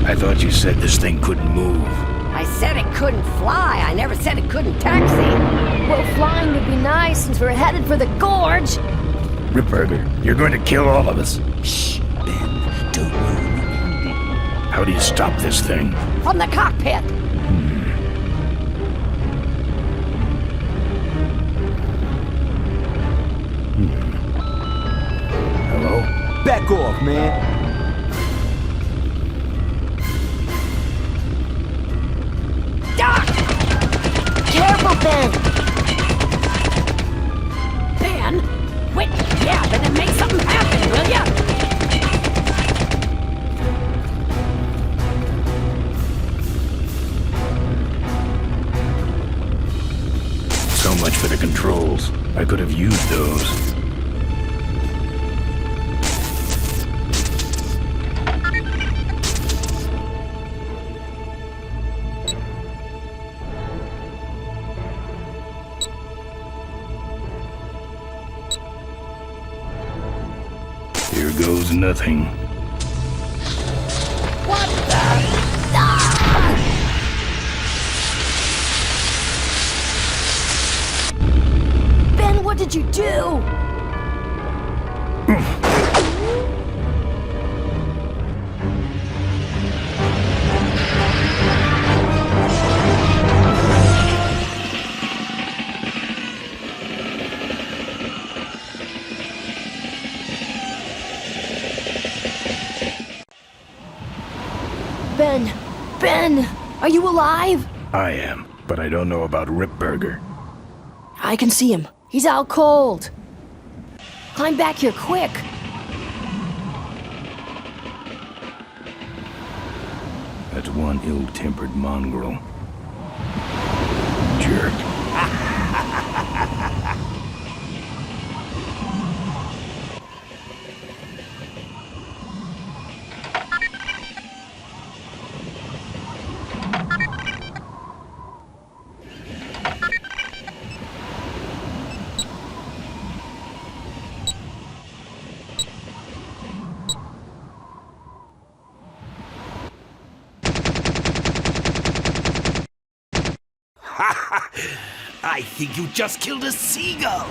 I thought you said this thing couldn't move. I said it couldn't fly. I never said it couldn't taxi. Well, flying would be nice since we're headed for the gorge. Ripburger, you're going to kill all of us. Shh, Ben, don't ruin the ending. How do you stop this thing? From the cockpit! Hello? Back off, man. Doc! Careful, Ben! Ben, quit yapping and make something happen, will ya? So much for the controls. I could have used those. Here goes nothing. What the? Ben, what did you do? Ben, are you alive? I am, but I don't know about Ripburger. I can see him. He's out cold. Climb back here quick. That's one ill-tempered mongrel. Jerk. I think you just killed a seagull!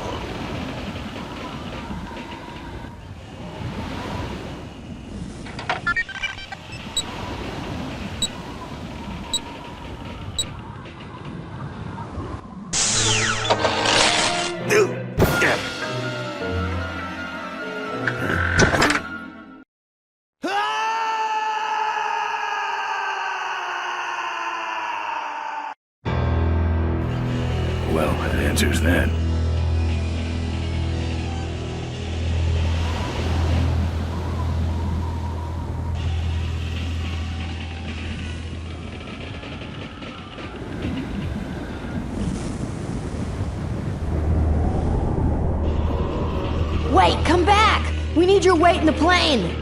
Well, that answers that. Wait, come back! We need your weight in the plane!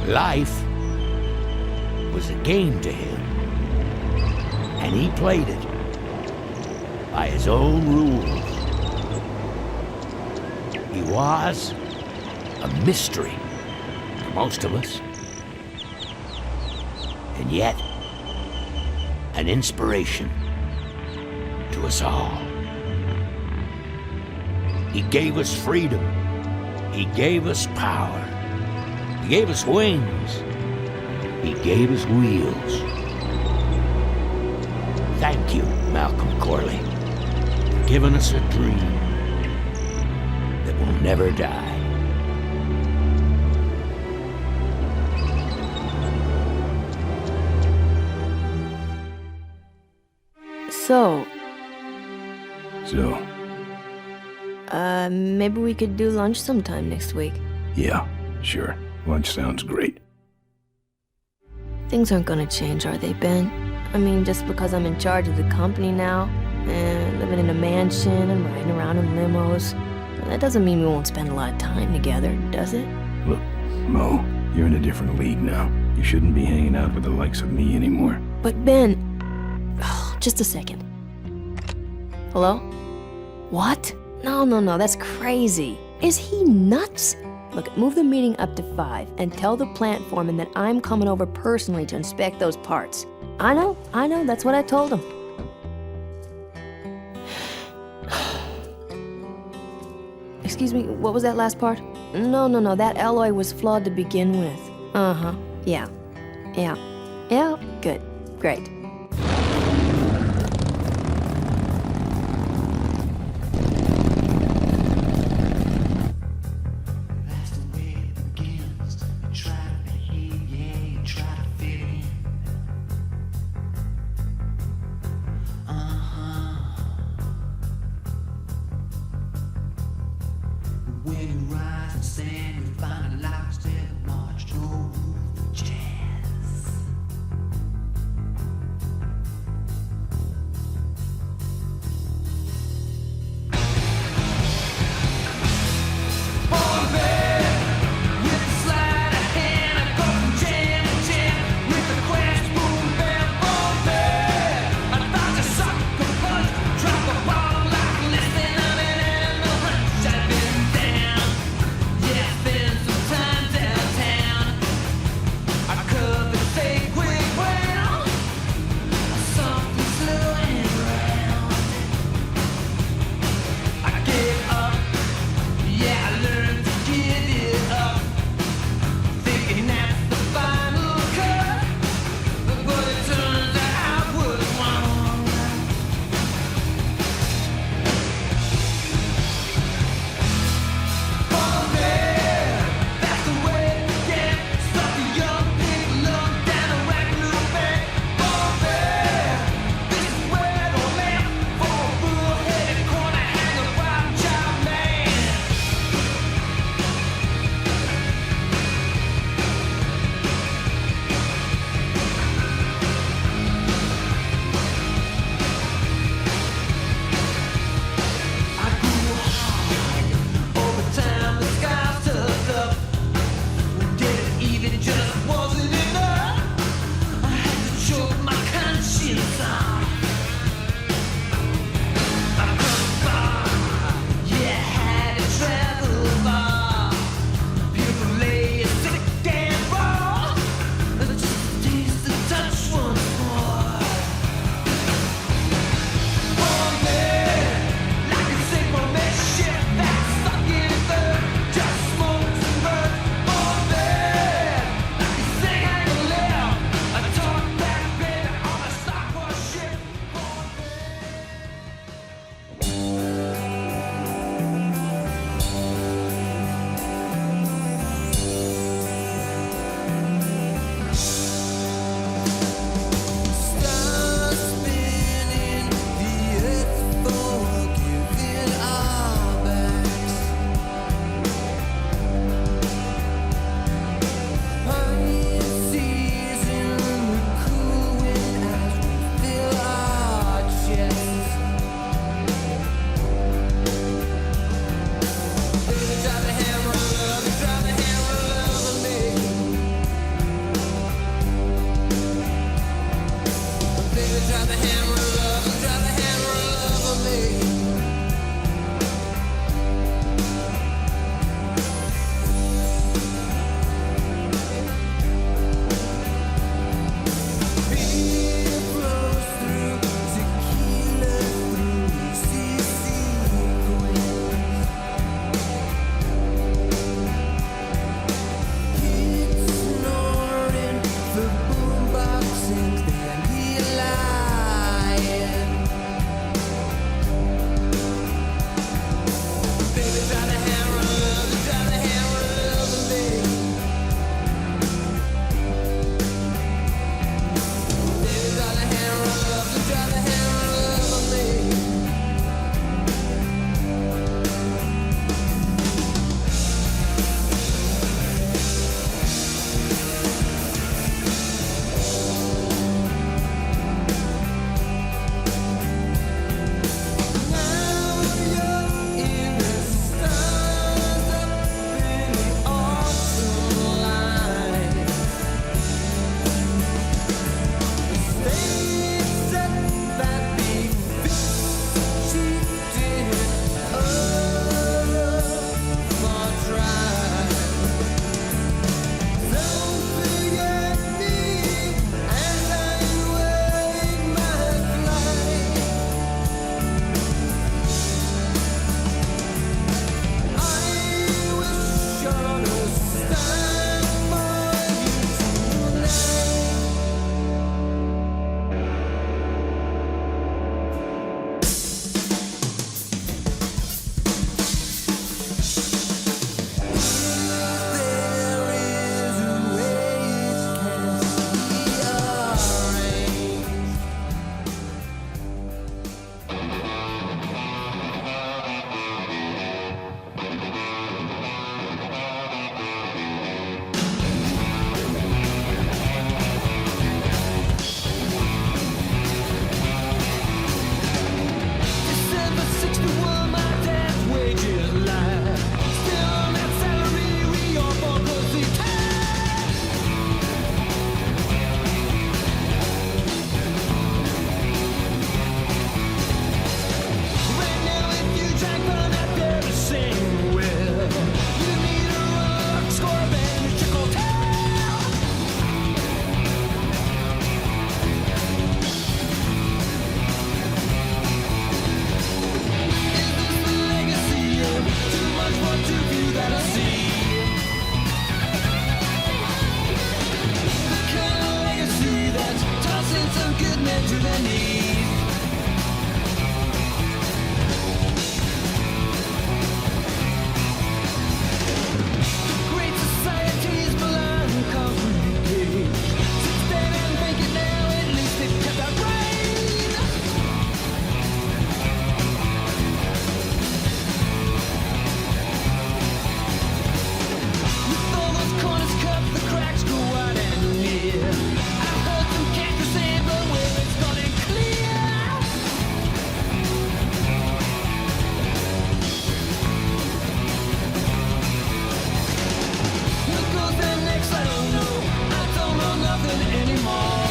Life was a game to him, and he played it by his own rules. He was a mystery to most of us, and yet an inspiration to us all. He gave us freedom. He gave us power. He gave us wings. He gave us wheels. Thank you, Malcolm Corley, for giving us a dream that will never die. So, So, maybe we could do lunch sometime next week. yeah, sure. Lunch sounds great. Things aren't gonna change, are they, Ben? I mean, just because I'm in charge of the company now, and living in a mansion and riding around in limos, That doesn't mean we won't spend a lot of time together, does it? Look, Mo, you're in a different league now. You shouldn't be hanging out with the likes of me anymore. But Ben... Oh, just a second. Hello? What? No, that's crazy. Is he nuts? Look, move the meeting up to 5 and tell the plant foreman that I'm coming over personally to inspect those parts. I know, that's what I told him. Excuse me, what was that last part? No, that alloy was flawed to begin with. Uh-huh, yeah, good, great. good men to their knees. Great societies blind and complicated. Sit there and think it now, at least it cut the rain. With all those corners cut, the cracks go wide and near. I heard some can't say, but where it's gone and clear. What goes there next, I don't know. I don't know nothing anymore.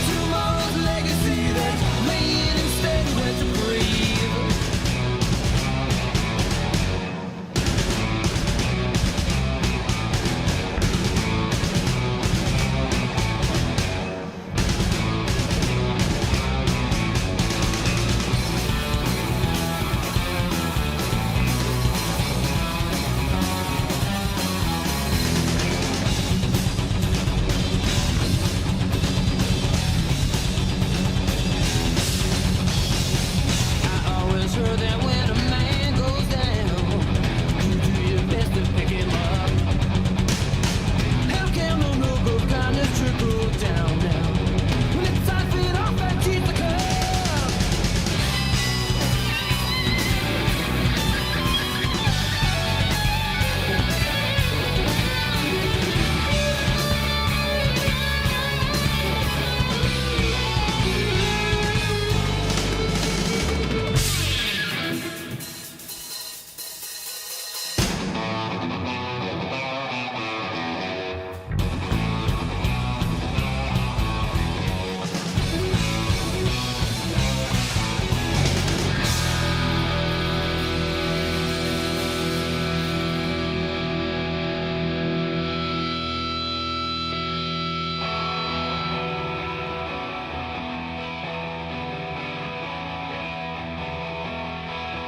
Tomorrow's legacy that's laying instead where to breathe. I always heard that when a man goes down, you do your best to pick him up. How can no noble kindness trickle down now? When it's time to fit off and teach the cup.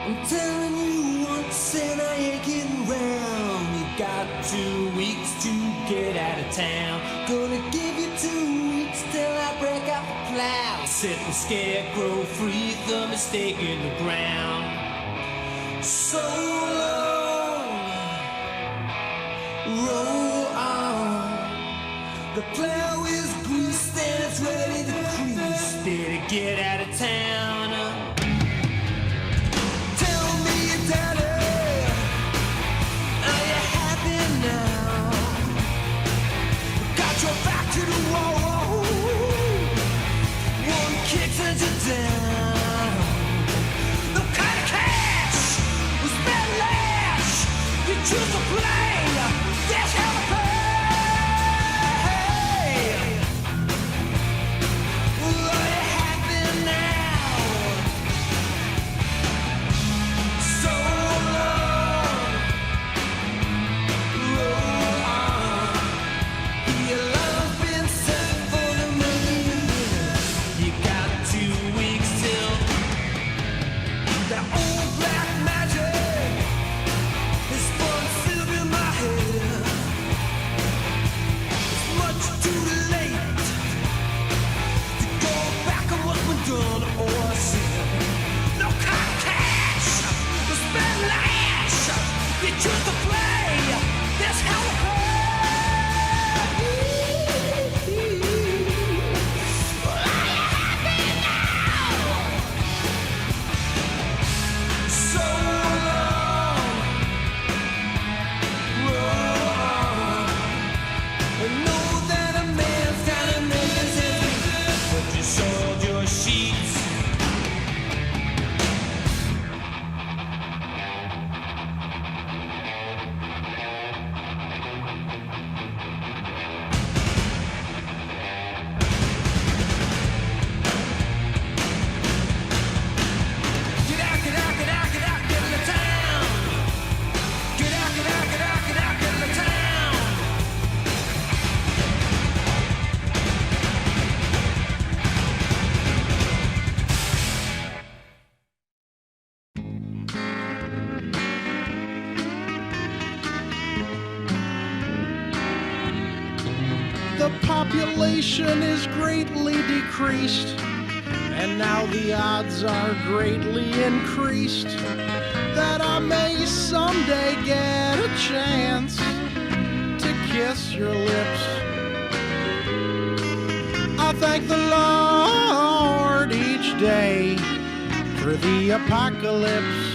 I'm telling you once and I ain't getting round. You got 2 weeks to get out of town. Gonna give you 2 weeks till I break out the plow. Set the scarecrow free, the mistake in the ground. So long, roll on. The plow is greased and it's ready to crease. Better get out of town. Tell me, Daddy, are you happy now? Got your back to the wall. One kick sends you down. No kind of cash was bad lash. You choose to play. That's how to pay. Are you happy now? the population is greatly decreased, and now the odds are greatly increased that I may someday get a chance to kiss your lips. I thank the Lord each day for the apocalypse.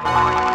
Bye.